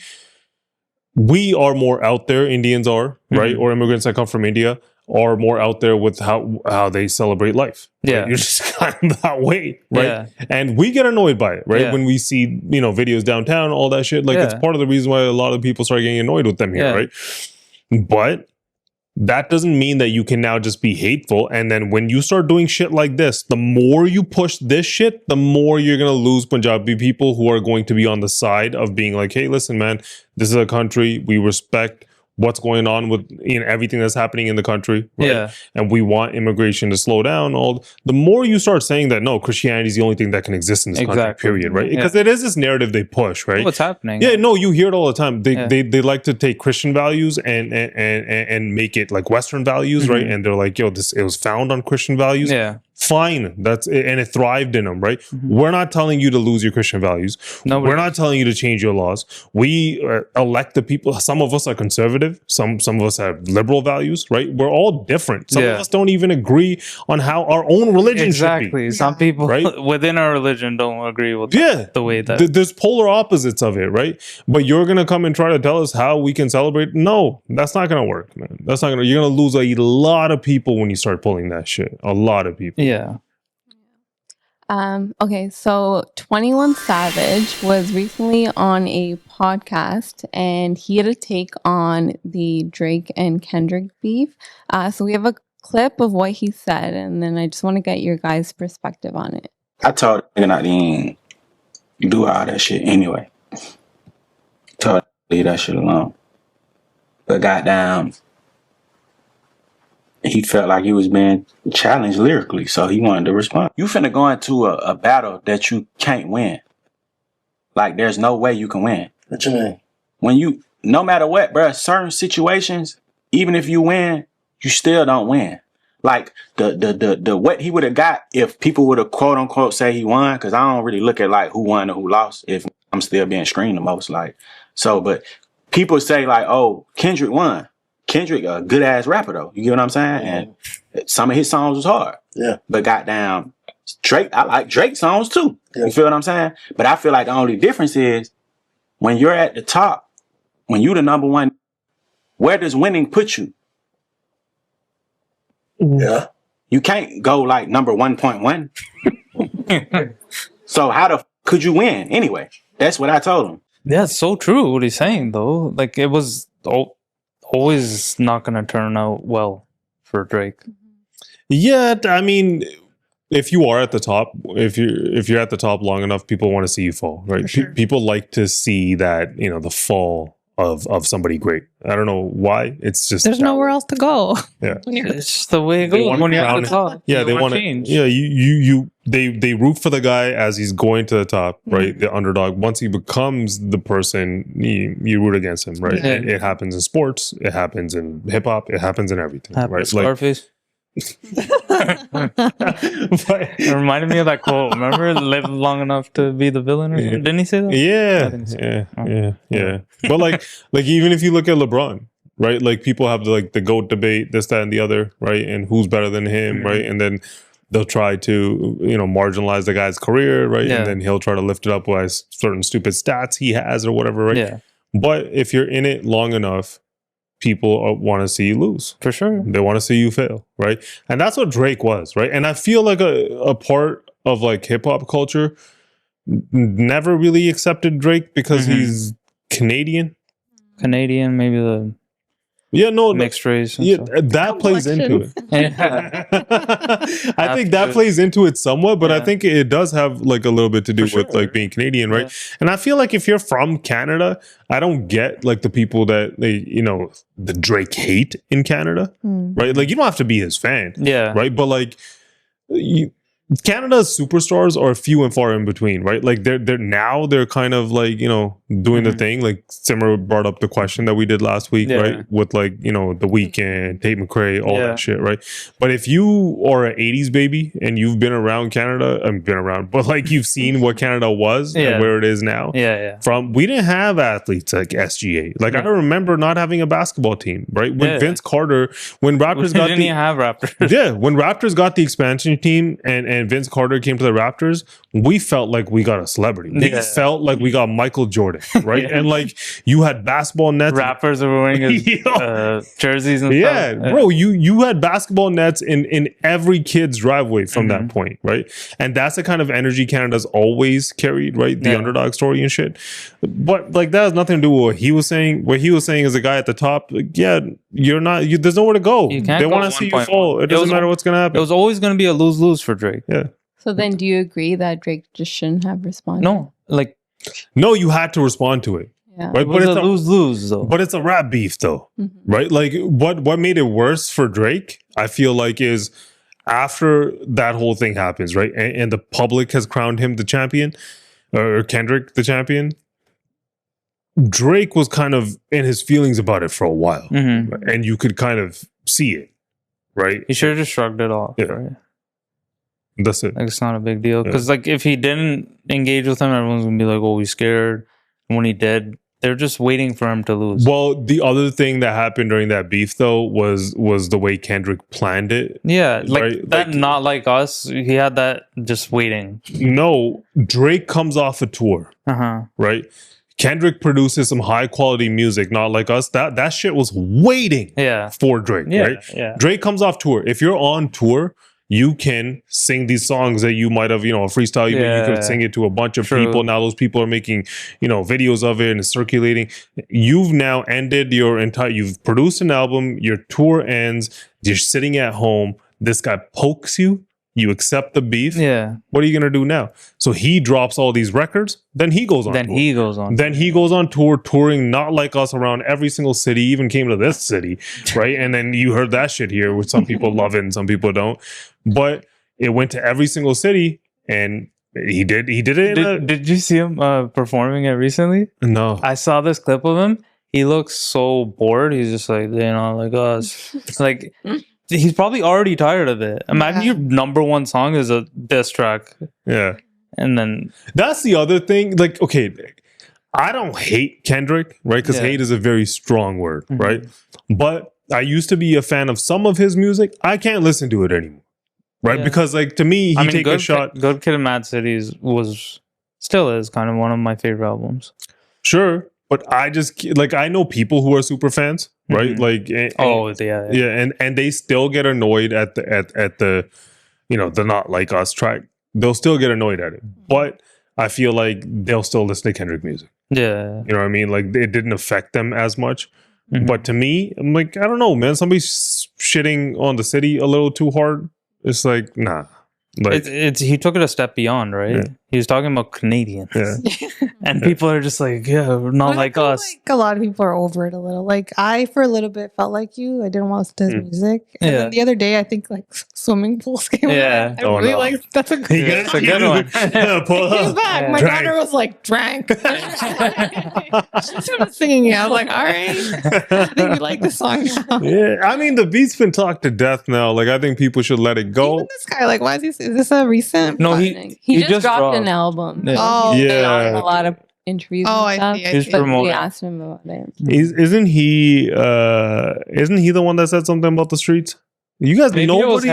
We are more out there, Indians are, right? Or immigrants that come from India are more out there with how they celebrate life. Right? Yeah. You're just kind of that way, right? Yeah. And we get annoyed by it, right? Yeah. When we see, videos downtown, all that shit. Like it's part of the reason why a lot of people start getting annoyed with them here, right? But that doesn't mean that you can now just be hateful. And then when you start doing shit like this, the more you push this shit, the more you're going to lose Punjabi people who are going to be on the side of being like, hey, listen, man, this is a country. We respect what's going on with everything that's happening in the country, right? And we want immigration to slow down. The more you start saying that, no, Christianity is the only thing that can exist in this country, period, right? Because it is this narrative they push, right? What's happening? Yeah, no, you hear it all the time. They like to take Christian values and make it like Western values, right? And they're like, yo, it was found on Christian values. Yeah. Fine, that's it, and it thrived in them, right? We're not telling you to lose your Christian values. No, we're not telling you to change your laws. We elect the people. Some of us are conservative. Some of us have liberal values, right? We're all different. Some of us don't even agree on how our own religion should be. Some people within our religion don't agree with the way that there's polar opposites of it, right? But you're gonna come and try to tell us how we can celebrate. No, that's not gonna work, man. That's not gonna. You're gonna lose a lot of people when you start pulling that shit. A lot of people. Yeah. Okay, so 21 Savage was recently on a podcast and he had a take on the Drake and Kendrick beef. So we have a clip of what he said, and then I just want to get your guys' perspective on it. I told him not to do all that shit anyway. Told him to leave that shit alone. But goddamn, he felt like he was being challenged lyrically, so he wanted to respond. You finna go into a battle that you can't win. Like, there's no way you can win. What you mean? When you, no matter what, bruh, certain situations, even if you win, you still don't win. Like, the what he would have got if people would have quote unquote say he won, because I don't really look at like who won or who lost if I'm still being screened the most. Like, so, but people say like, oh, Kendrick won. Kendrick, a good ass rapper though. You get what I'm saying? And some of his songs was hard. Yeah. But goddamn, Drake, I like Drake songs too. Yeah. You feel what I'm saying? But I feel like the only difference is when you're at the top, when you the number one, where does winning put you? Yeah. You can't go like number 1.1. So how the could you win anyway? That's what I told him. Yeah, it's so true what he's saying though. Like it was always not going to turn out well for Drake. Yeah, I mean, if you are at the top, if you're at the top long enough, people want to see you fall, right? Sure. People like to see that, the fall of somebody great. I don't know why. It's just there's nowhere else to go. Yeah, it's just the way it goes when you're at the top. Yeah, they want to change. Yeah, they root for the guy as he's going to the top, right? The underdog. Once he becomes the person, you root against him, right? Yeah. It happens in sports. It happens in hip hop. It happens in everything, right? Scarface. It reminded me of that quote. Remember, live long enough to be the villain, or something? Didn't he say that? Yeah. But like even if you look at LeBron, right? Like people have the GOAT debate, this, that, and the other, right? And who's better than him, right? And then they'll try to marginalize the guy's career, right? Yeah. And then he'll try to lift it up by certain stupid stats he has or whatever, right? Yeah. But if you're in it long enough, people want to see you lose. For sure. They want to see you fail, right? And that's what Drake was, right? And I feel like a part of like hip hop culture never really accepted Drake because he's Canadian. Maybe the mixed race. Yeah, that plays into it. I think that plays into it somewhat, but I think it does have like a little bit to do with like being Canadian, right? Yeah. And I feel like if you're from Canada, I don't get like the people that the Drake hate in Canada, right? Like you don't have to be his fan, right? But like Canada's superstars are few and far in between, right? Like they're kind of like doing the thing. Like Simmer brought up the question that we did last week, right? With like, you know, The Weeknd, Tate McRae, all that shit, right? But if you are an 80s baby and you've been around Canada, but like you've seen what Canada was and where it is now. We didn't have athletes like SGA. Like I remember not having a basketball team, right? When Vince Carter, when Raptors got didn't even have Raptors. when Raptors got the expansion team and Vince Carter came to the Raptors, we felt like we got a celebrity. We felt like we got Michael Jordan, right? And like you had basketball nets. Rappers were wearing his, jerseys and stuff. Bro, you had basketball nets in every kid's driveway from that point, right? And that's the kind of energy Canada's always carried, right? The underdog story and shit. But like that has nothing to do with what he was saying. What he was saying is a guy at the top, like, you're not. There's nowhere to go. They want to see you fall. It doesn't matter what's gonna happen. It was always going to be a lose-lose for Drake. Yeah. So then, do you agree that Drake just shouldn't have responded? No, you had to respond to it. Yeah. Right? It was a lose-lose though. But it's a rap beef though, right? Like what made it worse for Drake, I feel like, is after that whole thing happens, right? And the public has crowned him the champion, or Kendrick the champion. Drake was kind of in his feelings about it for a while, and you could kind of see it, right? He should have just shrugged it off. Right? That's it. Like it's not a big deal because like if he didn't engage with him, everyone's gonna be like, "Oh, he's scared." And when he did, they're just waiting for him to lose. Well, the other thing that happened during that beef though was the way Kendrick planned it. Yeah, like right? that. Like, not like us. He had that just waiting. No, Drake comes off a tour, right? Kendrick produces some high quality music, not like us. That shit was waiting for Drake, right? Yeah. Drake comes off tour. If you're on tour, you can sing these songs that you might have, you know, a freestyle. You could sing it to a bunch of people. Now those people are making, you know, videos of it and it's circulating. You've now ended you've produced an album. Your tour ends. You're sitting at home. This guy pokes you. You accept the beef. Yeah. What are you going to do now? So he drops all these records. Then he goes on tour. Then he goes on tour, touring not like us around every single city, even came to this city, right? And then you heard that shit here, which some people love it and some people don't. But it went to every single city and he did it. Did you see him performing it recently? No. I saw this clip of him. He looks so bored. He's just like, you know, like us. Like... He's probably already tired of it. Imagine your number one song is a diss track. Yeah. And then... That's the other thing. Like, okay, I don't hate Kendrick, right? Because hate is a very strong word, right? But I used to be a fan of some of his music. I can't listen to it anymore, right? Yeah. Because, like, to me, take a shot... Good Kid, and Mad City still is kind of one of my favorite albums. Sure. But I just, like, I know people who are super fans, right? Like, and they still get annoyed at the, you know, the Not Like Us track. They'll still get annoyed at it, but I feel like they'll still listen to Kendrick music. Yeah, you know what I mean? Like, it didn't affect them as much. But to me, I'm like, I don't know, man. Somebody's shitting on the city a little too hard. It's like, nah. Like, he took it a step beyond, right? Yeah. He was talking about Canadians, and people are just like, not like us. Like a lot of people are over it a little. Like I, for a little bit, felt like you. I didn't want to listen to his music. And then the other day, I think like swimming pools came out. I really like that's a good one. He's back. My daughter was like, drank. She was singing it. I was like, all right. I think we like the song now. Yeah, I mean the beat's been talked to death now. Like I think people should let it go. Even this guy, like, why is this a recent? No, he just dropped an album. Yeah. Oh, a lot of interviews. I see. We asked him about it. Isn't he the one that said something about the streets? You guys, nobody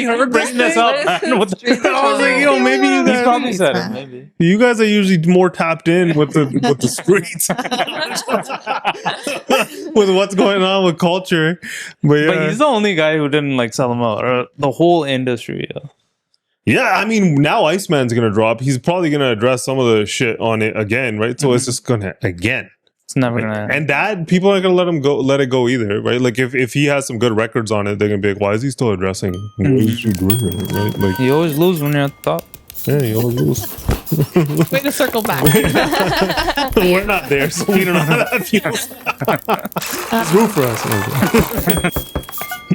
heard bringing this up. I was like, maybe you guys probably said it. Maybe you guys are usually more tapped in with the streets, with what's going on with culture. But he's the only guy who didn't like sell them out, or the whole industry. Yeah, I mean, now Iceman's gonna drop. He's probably gonna address some of the shit on it again, right? So it's just gonna again. It's never gonna. And that people aren't gonna let it go either, right? Like if he has some good records on it, they're gonna be like, why is he still addressing? Why is he doing it? Right? Like you always lose when you're at the top. Yeah, you always lose. Way to circle back. We're not there, so we don't know how that feels. Just root for us.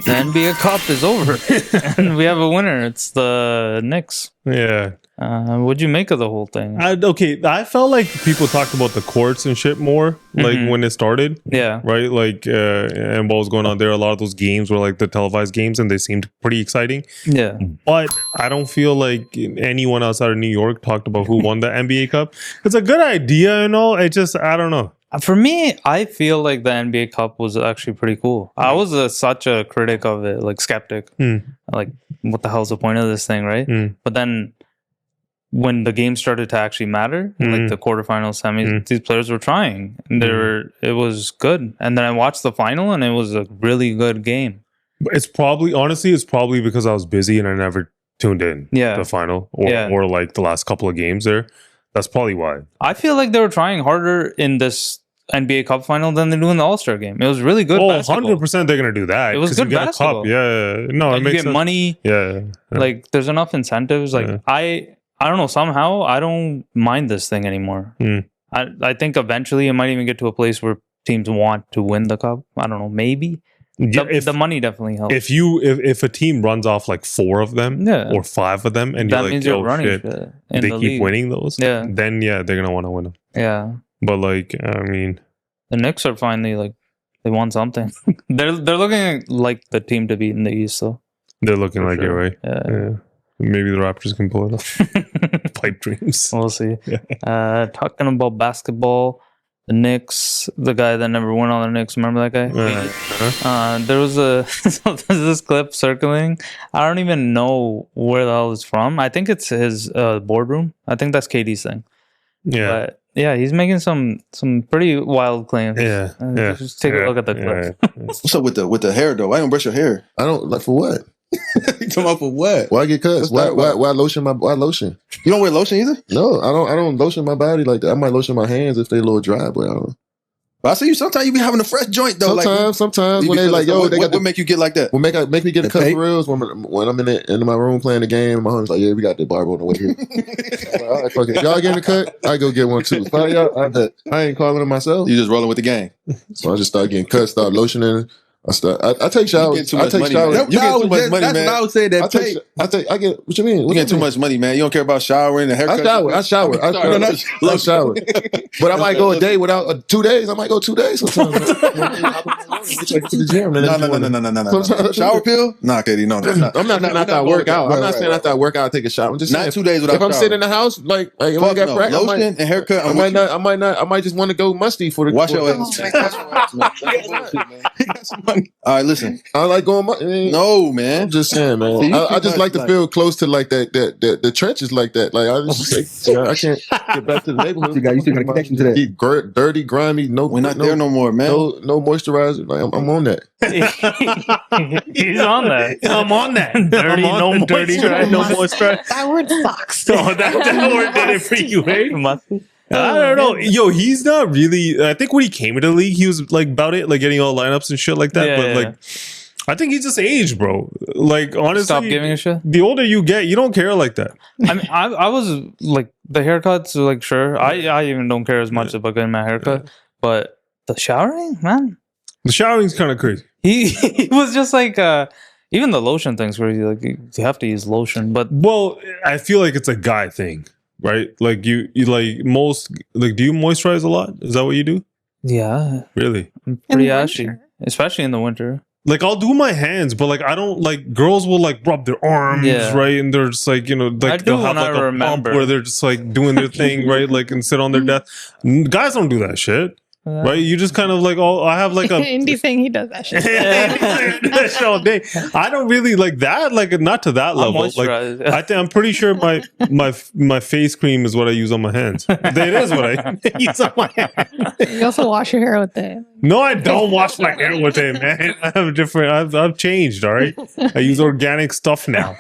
The NBA Cup is over, and we have a winner. It's the Knicks. Yeah. What'd you make of the whole thing? I felt like people talked about the courts and shit more, like when it started. Yeah. Right? Like, and what was going on there. A lot of those games were like the televised games and they seemed pretty exciting. Yeah. But I don't feel like anyone outside of New York talked about who won the NBA Cup. It's a good idea and all. It just, I don't know. For me, I feel like the NBA Cup was actually pretty cool. I was such a critic of it, like skeptic. Like, what the hell's the point of this thing, right? But then when the game started to actually matter, like the quarterfinals, semis, these players were trying. And it was good. And then I watched the final and it was a really good game. It's probably because I was busy and I never tuned in to the final or like the last couple of games there. That's probably why. I feel like they were trying harder in this NBA Cup final than they do in the All-Star game. It was really good basketball. 100% they're going to do that. It was good basketball. Cup. Yeah. No, like it makes you get sense. money. Yeah. Like, there's enough incentives. Like, I don't know, somehow I don't mind this thing anymore. I think eventually it might even get to a place where teams want to win the cup. I don't know, maybe. The money definitely helps. If a team runs off like 4 of them or 5 of them, and that you're means like, you're running shit, they keep league. winning those, then they're gonna want to win them. Yeah, but like, I mean, the Knicks are finally like they won something. they're looking like the team to beat in the East, so they're looking like it, right? Yeah. Maybe the Raptors can pull it off. Pipe dreams. We'll see. Talking about basketball. The Knicks, the guy that never won on the Knicks, remember that guy? There was there's this clip circling. I don't even know where the hell it's from. I think it's his boardroom. I think that's KD's thing. Yeah. But yeah, he's making some pretty wild claims. Yeah. Just take a look at the clip. What's up with the hair though? Why don't brush your hair? I don't like for what? You come up for what? Why get cuts? Why lotion why lotion? You don't wear lotion either? No, I don't lotion my body like that. I might lotion my hands if they a little dry, but I don't. But I see you sometimes you be having a fresh joint though. Sometimes when they like, yo, what make you get like that? What make me get a cut for reals when I'm in my room playing the game and my homie's like, yeah, we got the barber on the way here. Well, all right, fuck it. Y'all getting a cut? I go get one too. I ain't calling it myself. You just rolling with the gang. So I just start getting cut, start lotioning. I take showers. You get too much money, man. That's what I would say. I get. What you mean? You get too much money, man. You don't care about showering and haircut. I shower. But I might go a day without 2 days. I might go 2 days sometimes. To the gym. No. Shower pill? Nah, Katie, no. I'm not saying after I work out. I'm not saying after I work out I take a shower. I'm just saying not 2 days without. If I'm sitting in the house, like I got practice, lotion and haircut. I might just want to go musty for the. Wash your ass. All right, listen. I like going. No, man. I'm just saying, man. I just like to feel close to like that the trenches like that. Like I just I can't get back to the neighborhood. You still got a connection to that. Keep dirty, grimy. No, we're not there no more, man. No moisturizer. Like I'm on that. He's on that. I'm on that. Dirty, no moisturizer. That word sucks. Oh, that word did it for you, eh? I don't know. Yo, he's not really. I think when he came into the league, he was like about it, like getting all lineups and shit like that. But like, I think he just aged, bro. Like, honestly, stop giving a shit. The older you get, you don't care like that. I mean, I was like the haircuts, like sure. I even don't care as much about getting my haircut, but the showering, man. The showering's kind of crazy. He was just like. Even the lotion thing's crazy. Like you have to use lotion, but I feel like it's a guy thing. Right? Like you like most, like, do you moisturize a lot? Is that what you do? Yeah. Really? I'm pretty ashy, especially in the winter. Like I'll do my hands, but like I don't like girls will like rub their arms, right? And they're just like, you know, like they'll have like a pump where they're just like doing their thing, right? Like and sit on their desk. Guys don't do that shit. Right, you just kind of like, oh, I have like a indie thing. He does that shit. That shit all day. I don't really like that, like not to that level. Like I'm pretty sure my face cream is what I use on my hands. It is what I use on my hands. You also wash your hair with it. No, I don't wash my hair with it, man. I have different. I've changed. All right, I use organic stuff now.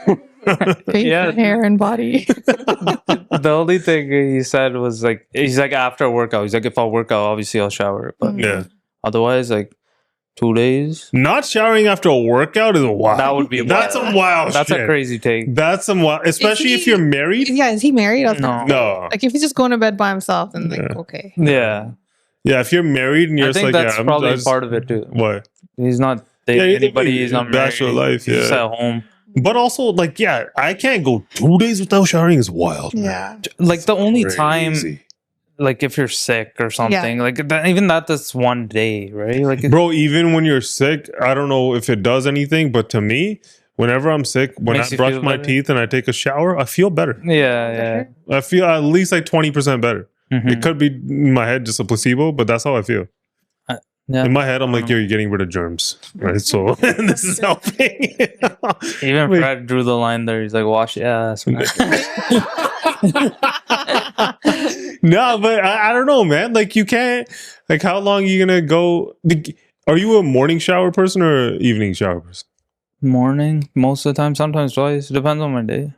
Face, hair, and body. The only thing he said was like, he's like after a workout. He's like, if I work out, obviously I'll shower. But otherwise, like 2 days. Not showering after a workout is wild. That would be that's some wild. That's shit. A crazy take. That's some wild, especially if you're married. Yeah, is he married? No. Like if he's just going to bed by himself, then like okay. Yeah. Yeah, if you're married and you're just like, that's probably part of it too. What? He's not dating anybody. He's not married. Bachelor life. He's just at home. But also, like, yeah, I can't go 2 days without showering. Is wild. Yeah. Like the only time, Crazy. like if you're sick or something, like that, even that's one day, right? Like, Bro, even when you're sick, I don't know if it does anything, but to me, whenever I'm sick, when I Makes you brush feel my better? teeth and I take a shower, I feel better. yeah. I feel at least like 20% better. Mhm. It could be in my head just a placebo, but that's how I feel. Yeah. In my head, I'm like, you're getting rid of germs, right? So this is helping. Even Wait. Fred drew the line there. He's like, wash your ass. man." No, but I don't know, man. Like, you can't. Like, how long are you gonna go? Are you a morning shower person or an evening shower person? Morning, most of the time, sometimes twice. Depends on my day.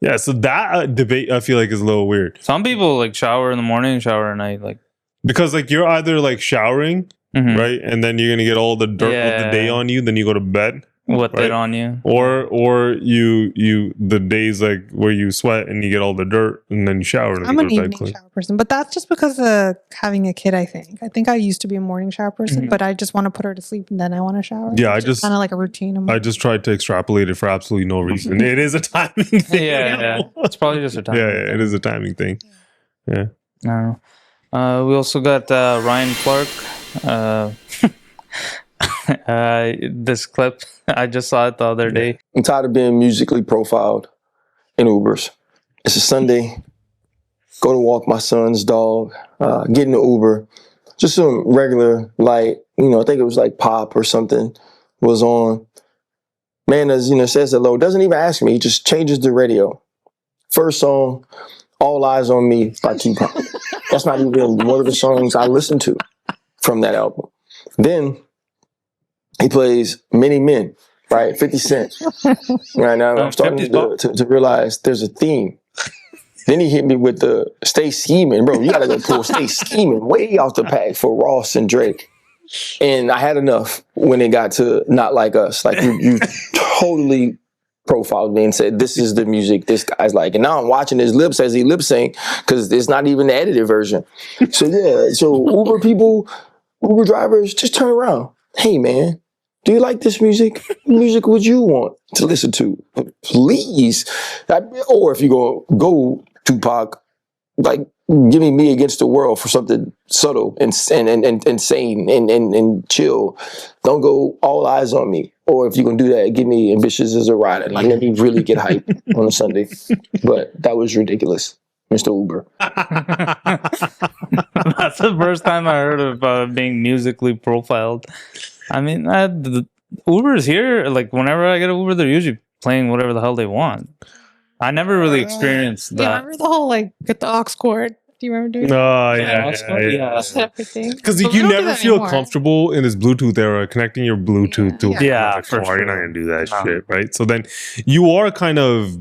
Yeah, so that debate I feel like is a little weird Some people like shower in the morning, shower at night. Like, because like you're either like showering, mhm. right, and then you're gonna get all the dirt of the day Yeah. on you, then you go to bed, What Right. it on you? or you the days like where you sweat and you get all the dirt and then you shower. And I'm you an go to bed evening clean. shower person, but that's just because of having a kid. I think I used to be a morning shower person, Mhm. but I just want to put her to sleep and then I want to shower. Yeah, I It's just- kind of like a routine. I just tried to extrapolate it for absolutely no reason. It is a timing thing. Yeah. It's probably just a time. Yeah, it is a timing thing. I don't know. We also got Ryan Clark. This clip, I just saw it the other day. I'm tired of being musically profiled in Ubers. It's a Sunday. Go to walk my son's dog. Get in the Uber. Just some regular, light, I think it was like pop or something was on. Man, as says hello, doesn't even ask me. He just changes the radio. First song, All Eyes on Me by Tupac. That's not even one of the songs I listened to from that album. Then he plays Many Men, right? 50 Cent. Right now, I'm starting to realize there's a theme. Then he hit me with the Stay Scheming. Bro, you got to go pull Stay Scheming way off the pack for Ross and Drake. And I had enough when it got to Not Like Us. Like, you totally profiled me and said, this is the music this guy's like. And now I'm watching his lips as he lip sync because it's not even the edited version. So, yeah. So, Uber people, Uber drivers, just turn around. Hey, man. Do you like this music? What music would you want to listen to? Please. Or if you're going to go Tupac, like, give me Against the World for something subtle and sane and chill. Don't go All Eyes on Me. Or if you're going to do that, give me Ambitious as a Rider. Like, let me really get hype on a Sunday. But that was ridiculous, Mr. Uber. That's the first time I heard of being musically profiled. I mean, the Uber's here. Like, whenever I get an Uber, they're usually playing whatever the hell they want. I never really experienced Yeah, that. remember the whole like get the aux cord? Do you remember doing Oh, Yeah. that? Everything. Because But we you don't do never that feel anymore. comfortable in this Bluetooth era connecting your Bluetooth to Yeah, for for sure. You're not sure. gonna do that No. shit, right? So then you are kind of,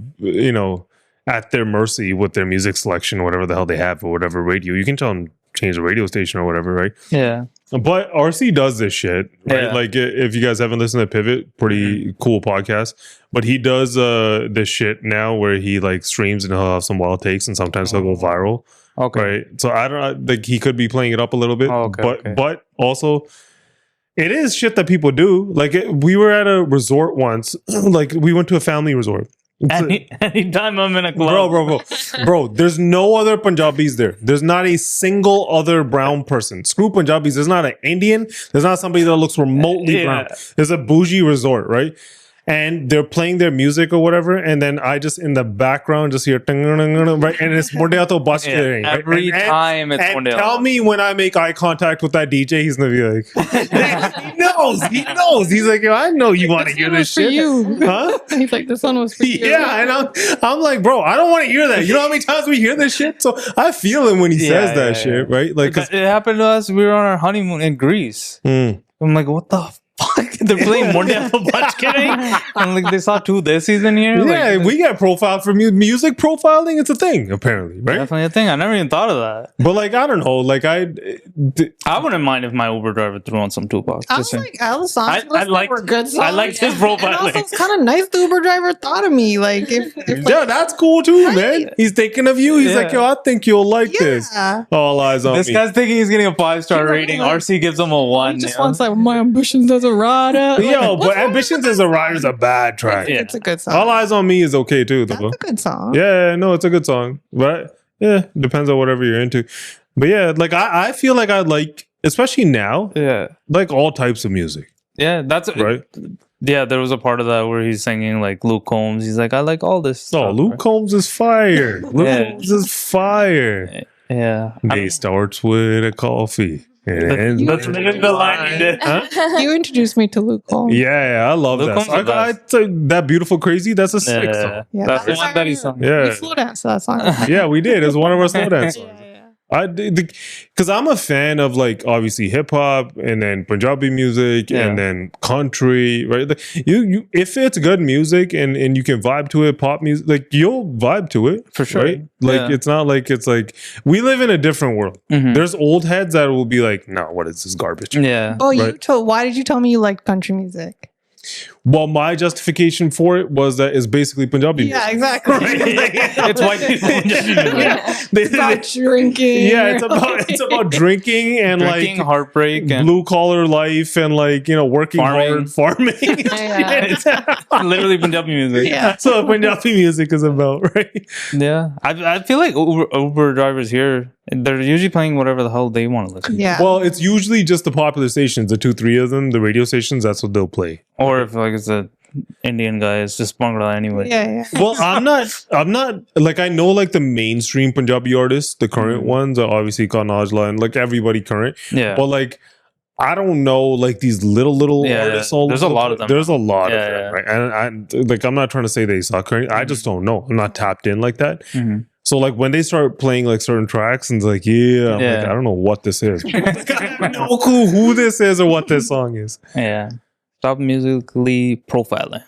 at their mercy with their music selection, whatever the hell they have, or whatever radio. You can tell them change the radio station or whatever, right? Yeah. But RC does this shit, right? Yeah. Like, if you guys haven't listened to Pivot, pretty cool podcast. But he does this shit now where he like streams and he'll have some wild takes and sometimes he'll go viral. Okay. Right. So I don't know, like he could be playing it up a little bit. Oh, okay, but okay. but also it is shit that people do. Like we were at a resort once, like we went to a family resort. Anytime I'm in a club. Bro, there's no other Punjabis there. There's not a single other brown person. Screw Punjabis. There's not an Indian. There's not somebody that looks remotely brown. There's a bougie resort, right? And they're playing their music or whatever, and then I just in the background just hear right, and it's Mordeato bus Yeah, every time it's and Mordeato. tell me when I make eye contact with that DJ, he's gonna be like, he knows. He's like, yo, I know you want to hear this for shit, you. huh? He's like, this one was for you. Yeah, and I'm like, bro, I don't want to hear that. You know how many times we hear this shit? So I feel him when he says that shit, right? Like, it happened to us. We were on our honeymoon in Greece. I'm like, what the fuck? They're playing Mordeato Butch Kidding? And like, they saw two desis in here. yeah, Like, we get profiled for music profiling. It's a thing, apparently, right? definitely a thing. I never even thought of that. But like, I don't know. Like, I wouldn't mind if my Uber driver threw on some Tupac. I Just was saying. like, all the songs I liked- were good songs. I liked his profiling. And also, it's kind of nice the Uber driver thought of me. Like, if like, yeah, that's cool too, man. He's thinking of you. He's Yeah. like, yo, I think you'll like this. yeah. All eyes on This me. guy's thinking he's getting a 5-star He's like, rating. like, RC gives him a 1. He just wants like my ambitions as a rider. Yo, but Ambitions is a Rider is a bad track. Yeah. It's a good song. All Eyes on Me is okay too, though. That's a good song. Yeah, no, it's a good song. But yeah, depends on whatever you're into. But yeah, like I feel like I like, especially now, like all types of music. Yeah, that's right. Yeah, there was a part of that where he's singing like Luke Combs. He's like, I like all this stuff. Oh, Luke Combs is fire. Luke Combs is fire. Yeah. Day starts with a coffee. And That's literally the line he did. You introduced me to Luke Combs. Yeah, I love Luke that. Combs I, that Beautiful Crazy, that's a sick song. Yeah, That's the one that he sung. Yeah. We slow dance to that song. Yeah, we did. It was one of our slow dance songs. I did because I'm a fan of like obviously hip hop and then Punjabi music and then country, right? You if it's good music and you can vibe to it, pop music, like you'll vibe to it for sure. Right? Like it's not like it's like we live in a different world. There's old heads that will be like, no, what is this garbage? Yeah. Oh, why did you tell me you liked country music? Well, my justification for it was that it's basically Punjabi music. Yeah, exactly. It's white people. It's about drinking. Yeah, it's about drinking and Drinking, like heartbreak, and blue collar life and like working hard, farming. It's literally Punjabi music. Yeah. That's what Punjabi music is about, right? Yeah, I feel like Uber drivers here, they're usually playing whatever the hell they want to listen to. Yeah. Well, it's usually just the popular stations, the 2-3 of them, the radio stations. That's what they'll play. Or if like it's a Indian guy, it's just Bangla anyway. Yeah. Well, I'm not like I know like the mainstream Punjabi artists, the current ones are obviously Kanajla and like everybody current. Yeah. But like I don't know like these little artists. All There's a lot of them. There's a lot of Yeah, them, right? And I like I'm not trying to say they suck. I just don't know. I'm not tapped in like that. So like when they start playing like certain tracks and it's like I'm like, I don't know what this is. Like, I have no clue who this is or what this song is. Yeah. Stop musically profiling.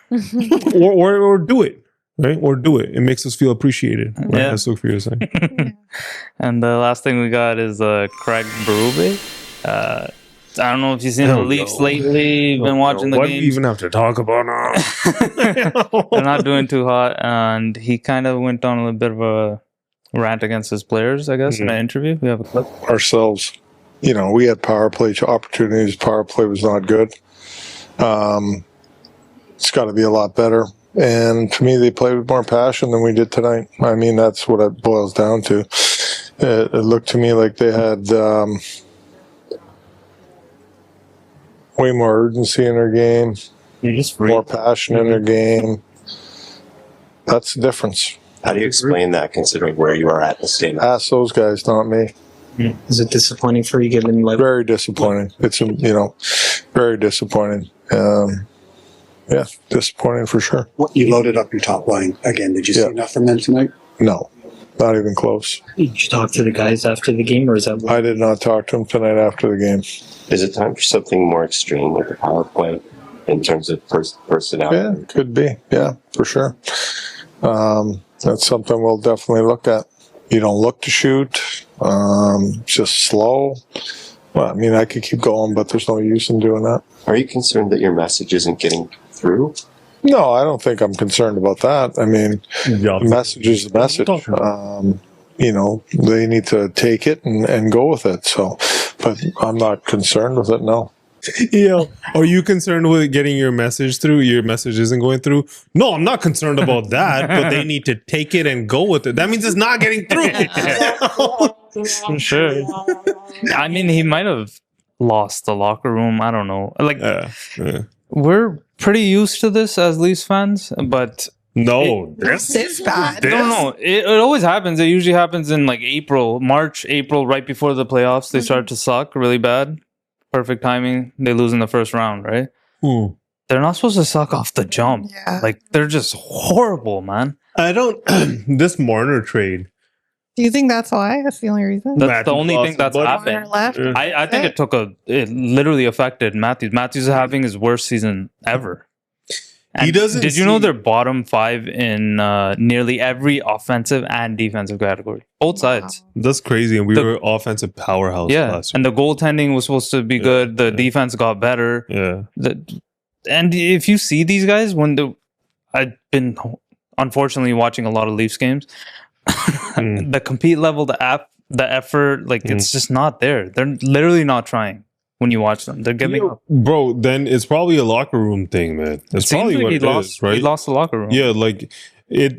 or do it. Right? Or do it. It makes us feel appreciated. Right? Yeah. That's what you're saying. And the last thing we got is Craig Berube. I don't know if you've seen the Leafs lately. Been watching the what games. do we even have to talk about now? They're not doing too hot. And he kind of went on a little bit of a rant against his players, I guess, in an interview. We have a clip. Ourselves, we had power play opportunities. Power play was not good. It's got to be a lot better. And to me, they played with more passion than we did tonight. I mean, that's what it boils down to. It looked to me like they had way more urgency in their game, more passion in their game. That's the difference. How do you explain that, considering where you are at the state? Ask those guys, not me. Is it disappointing for you given like very disappointing? It's very disappointing. Yeah, disappointing for sure. You loaded up your top line again. Did you see enough from them tonight? No, not even close. Did you talk to the guys after the game, or is that? I did not talk to them tonight after the game. Is it time for something more extreme with the power play in terms of personality? Yeah, it could be. Yeah, for sure. That's something we'll definitely look at. You don't look to shoot. Just slow. Well, I mean, I could keep going, but there's no use in doing that. Are you concerned that your message isn't getting through? No, I don't think I'm concerned about that. I mean, the message is the message. They need to take it and go with it. So, but I'm not concerned with it. No. Are you concerned with getting your message through? Your message isn't going through? No, I'm not concerned about that, but they need to take it and go with it. That means it's not getting through. Sure. I mean, he might have lost the locker room. I don't know. Like, we're pretty used to this as Leafs fans, but This is bad. No. It always happens. It usually happens in like March, April, right before the playoffs. They start to suck really bad. Perfect timing. They lose in the first round, right? They're not supposed to suck off the jump. Yeah. Like, they're just horrible, man. I don't. This Marner trade. Do you think that's why? That's the only reason? That's the only thing that's happened. Left. I think it literally affected Matthews. Matthews is having his worst season ever. And did you know they're bottom 5 in nearly every offensive and defensive category? Both sides. That's crazy. And we were offensive powerhouse last year. And the goaltending was supposed to be good. The defense got better. Yeah. And if you see these guys, I've been unfortunately watching a lot of Leafs games. The compete level, the effort, like it's just not there. They're literally not trying. when you watch them. They're giving up. Bro, then it's probably a locker room thing, man. That's probably what it is, right? He lost the locker room. Yeah, like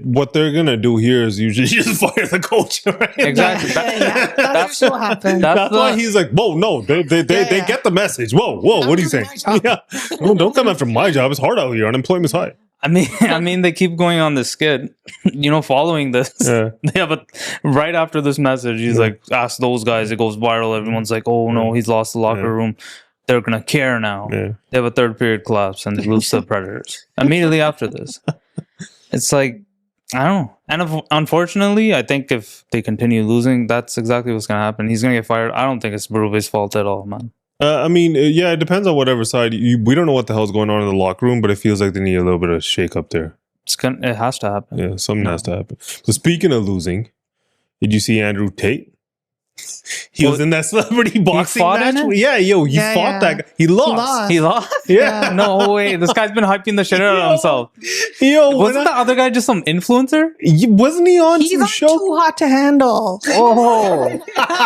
what they're gonna do here is usually just fire the coach. Right? Exactly. That's what happened. That's why he's like, whoa, no, they get the message. Whoa, what are you saying? Yeah, no, don't come after my job. It's hard out here. Unemployment's high. I mean, they keep going on this skit, following this. Yeah. They have right after this message, he's like, ask those guys. It goes viral. Everyone's like, oh no, he's lost the locker room. They're gonna care now. Yeah. They have a third period collapse and they lose to the Predators immediately after this. It's like, I don't know. And unfortunately, I think if they continue losing, that's exactly what's gonna happen. He's gonna get fired. I don't think it's Berube's fault at all, man. I mean, yeah, it depends on whatever side. We don't know what the hell's going on in the locker room, but it feels like they need a little bit of shake up there. It has to happen. Yeah, something has to happen. So speaking of losing, did you see Andrew Tate? He was in that celebrity boxing match. Yeah, he fought that guy. He lost. He lost? Yeah. No way. This guy's been hyping the shit out of himself. Wasn't the other guy just some influencer? Wasn't he on He's some on show? Too Hot to Handle. Oh.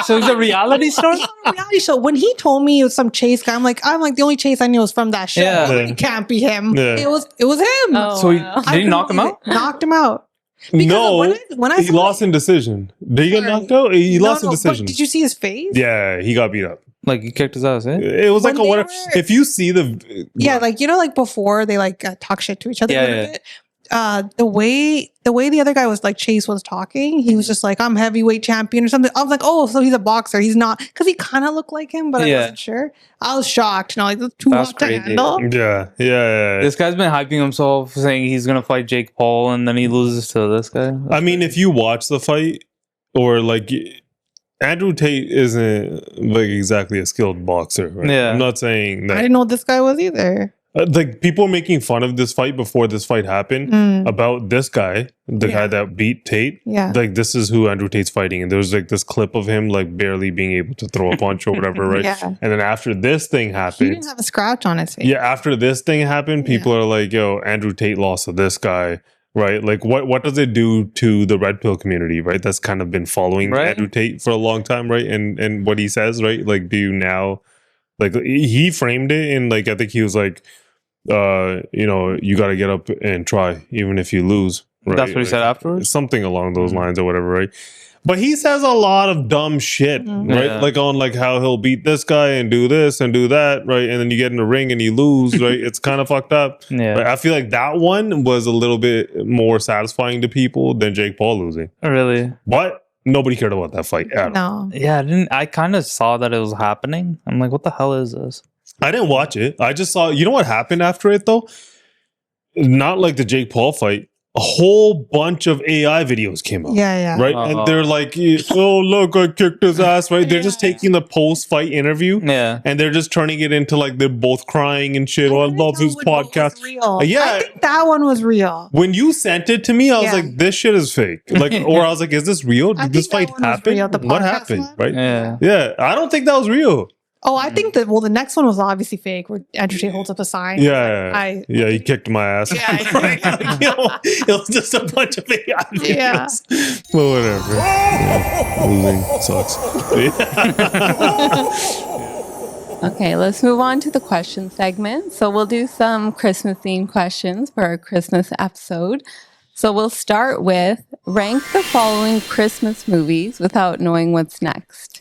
So it's a reality star? Reality show. When he told me it was some Chase guy, I'm like, the only Chase I knew was from that show. Yeah. It can't be him. Yeah. It was him. Oh, So wow. did he knock him out? Knocked him out. Because No, when I he lost in decision. Did he get knocked out? He lost in decision. Did you see his face? Yeah, he got beat up. Like he kicked his ass, eh? It was When like a they whatever. were- If you see the like before they talk shit to each other. Yeah, a little bit. The way the other guy was Chase was talking, he was just like, I'm heavyweight champion or something. I was like, oh, so he's a boxer. He's not, because he kind of looked like him, but I wasn't sure. I was shocked. That's too That's hot to crazy. handle. Yeah. This guy's been hyping himself, saying he's gonna fight Jake Paul, and then he loses to this guy. I mean, if you watch the fight, or Andrew Tate isn't exactly a skilled boxer. Right? Yeah. I'm not saying that. I didn't know what this guy was either. People are making fun of this fight before this fight happened about this guy, the guy that beat Tate. Yeah. This is who Andrew Tate's fighting. And there was this clip of him barely being able to throw a punch or whatever, right? Yeah. And then after this thing He happened, didn't have a scratch on his face. yeah, after this thing happened, people are like, yo, Andrew Tate lost to this guy. Right, what does it do to the red pill community? Right, that's kind of been following Andrew Tate for a long time, right? And what he says, right? Do you now, he framed it in I think he was you got to get up and try even if you lose. Right? That's what he said afterwards. Something along those lines or whatever, right? But he says a lot of dumb shit, right? Yeah. On how he'll beat this guy and do this and do that, right? And then you get in the ring and you lose, right? It's kind of fucked up. Yeah. Right? I feel like that one was a little bit more satisfying to people than Jake Paul losing. Really? But nobody cared about that fight at all. No. Yeah, I kind of saw that it was happening. I'm like, what the hell is this? I didn't watch it. I just saw, you know what happened after it though? Not like the Jake Paul fight. A whole bunch of AI videos came out. Yeah. Right? And they're like, oh, look, I kicked his ass, right? They're just taking the post-fight interview and they're just turning it into they're both crying and shit. Oh, I love his podcast. Yeah. I think that one was real. When you sent it to me, I was like, this shit is fake. Or I was like, is this real? Did this fight happen? real, the What podcast happened? one? Right? Yeah. I don't think that was real. Oh, I think that, the next one was obviously fake where Andrew Tate holds up a sign. Yeah. He kicked my ass. It was just a bunch of AI videos. Yeah. Well, whatever. Yeah. Losing sucks. Okay, let's move on to the question segment. So we'll do some Christmas themed questions for our Christmas episode. So we'll start with rank the following Christmas movies without knowing what's next.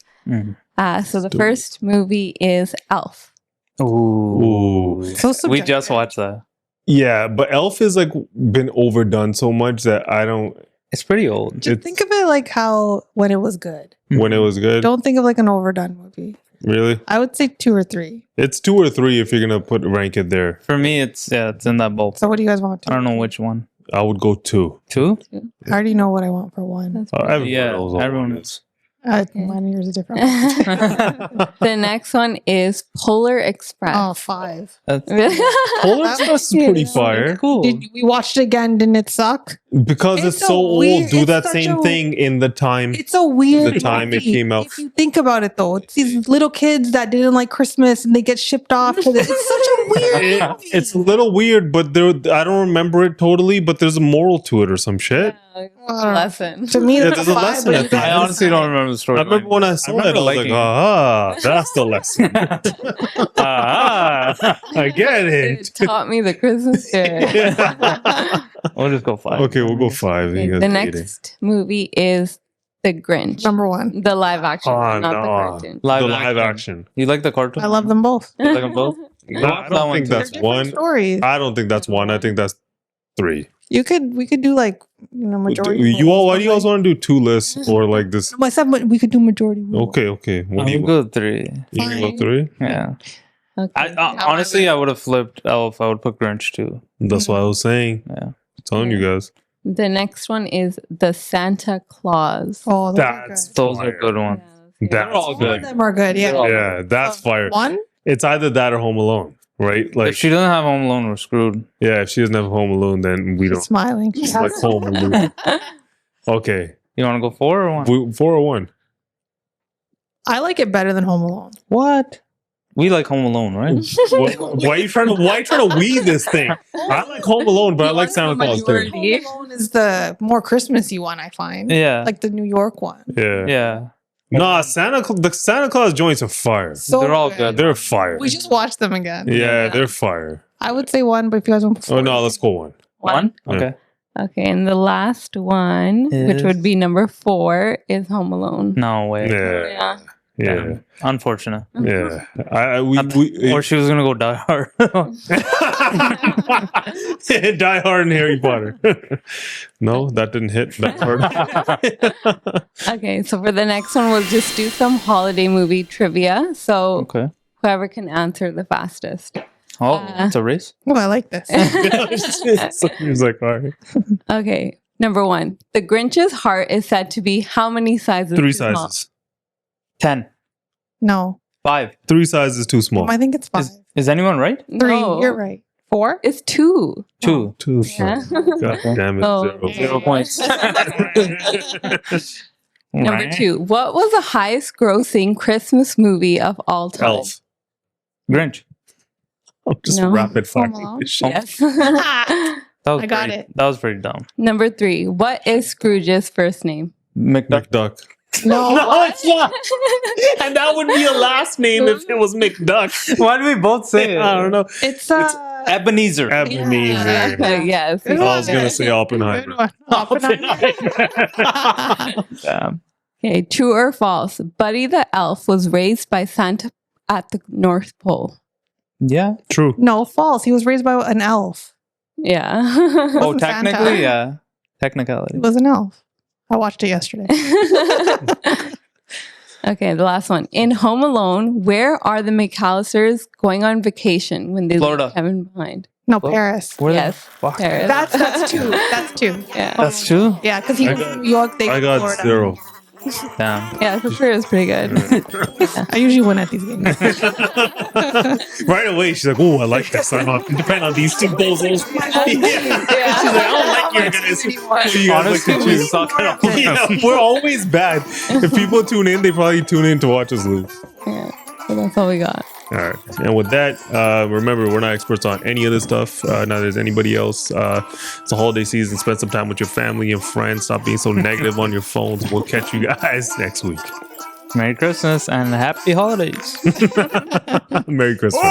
So the first movie is Elf. Ooh. So We just watched that. Yeah, but Elf is been overdone so much that I don't. It's pretty old. Just think of it how when it was good. When it was good. Don't think of an overdone movie. Really? I would say 2 or 3. It's 2 or 3 if you're gonna rank it there. For me, it's in that bowl. So what do you guys want? I don't know which one. I would go 2. 2? I already know what I want for 1. Everyone is. Mine and yours are different. The next one is Polar Express. Oh, 5. Polar Express is pretty fire. Cool. We watched it again. Didn't it suck? Because it's so old. Do that same thing in the time. It's a weird the time it came out. If you think about it, though, it's these little kids that didn't like Christmas and they get shipped off to this. It's such a weird movie. It's a little weird, but I don't remember it totally. But there's a moral to it or some shit. Lesson. To me, there's a lesson at the end. I honestly don't remember the story. I remember when I saw it, I was like, that's the lesson. I get it. It taught me the Christmas spirit. We'll just go 5. Okay, we'll go 5. Okay, the next movie is The Grinch. Number 1. The live action, not the no. cartoon. Live action. You like the cartoon? I love them both. You like them both? No, I don't think that's They're one. different stories. I don't think that's one. I think that's 3. We could do like majority. Why do you also want to do 2 lists or like this? No, I said we could do majority. Okay. What do you go 3. You can go 3? Yeah. Okay. Honestly, I would have flipped Elf. I would put Grinch too. That's what I was saying. Yeah. I'm telling you guys. The next one is The Santa Claus. Oh, those are good ones. That's all good. All of them are good. Yeah. Yeah, that's fire. One? It's either that or Home Alone, right? Like If she doesn't have Home Alone, we're screwed. yeah, if she doesn't have Home Alone, then we don't. Smiling. It's like Home Alone. Okay. You want to go 4 or 1? 4 or 1? I like it better than Home Alone. What? We like Home Alone, right? Why are you trying to weed this thing? I like Home Alone, but I like Santa Claus too. Home Alone is the more Christmassy one, I find. Yeah. Like the New York one. Yeah. Yeah. Nah, the Santa Claus joints are fire. So They're all good. good. They're fire. We just watched them again. Yeah, they're fire. I would say 1, but if you guys want. Oh no, let's go 1. 1? Yeah. Okay. Okay, and the last one, which Is- would be number 4, is Home Alone. No way. Yeah. Yeah. Unfortunate. Yeah. We Or she was gonna go Die Hard. Die Hard and Harry Potter. No, that didn't hit that hard. Okay, so for the next one, we'll just do some holiday movie trivia. So Okay. whoever can answer the fastest. Oh, it's a race? Oh, I like this. So he was like, all right. Okay, number 1. The Grinch's heart is said to be how many sizes? 3 too small? sizes. 10. No. 5. 3 sizes too small. I think it's 5. Is anyone right? 3. No. You're right. 4? It's 2. 2. 2. Yeah. God damn it. Oh. 0. 0 points. Number 2. What was the highest grossing Christmas movie of all time? Elf. Grinch. I'm just No. rapid Home firing Alone? this shit. Yes. That was I got pretty, it. That was pretty dumb. Number 3. What is Scrooge's first name? McDuck. McDuck. No. it's not. And that would be a last name if it was McDuck. Why do we both say it? I don't know. It's Ebenezer. Ebenezer. Yes. I was going to say Oppenheimer. Damn. Okay, true or false? Buddy the Elf was raised by Santa at the North Pole. Yeah. True. No, false. He was raised by an elf. Yeah. Oh, Wasn't technically, Santa. yeah. Technicality. He was an elf. I watched it yesterday. Okay, the last one. In Home Alone, where are the McAllisters going on vacation when they Florida. leave Kevin behind? No, Paris. Where the Yes, fuck? Paris. That's 2. That's 2. Yeah. That's 2? Yeah, because he I was got- in New York. They I were got Florida. 0. Damn. Yeah, for sure it was pretty good. I usually win at these games. Right away, she's like, "Oh, I like this. I don't depend on these 2 bozos." Yeah. She's like, "I don't like your guys." You guys like to Honestly, we choose. suck at all. Yeah, we're always bad. If people tune in, they probably tune in to watch us lose. Yeah, so that's all we got. All right. And with that, remember, we're not experts on any of this stuff. Neither is anybody else. It's a holiday season. Spend some time with your family and friends. Stop being so negative on your phones. We'll catch you guys next week. Merry Christmas and happy holidays. Merry Christmas.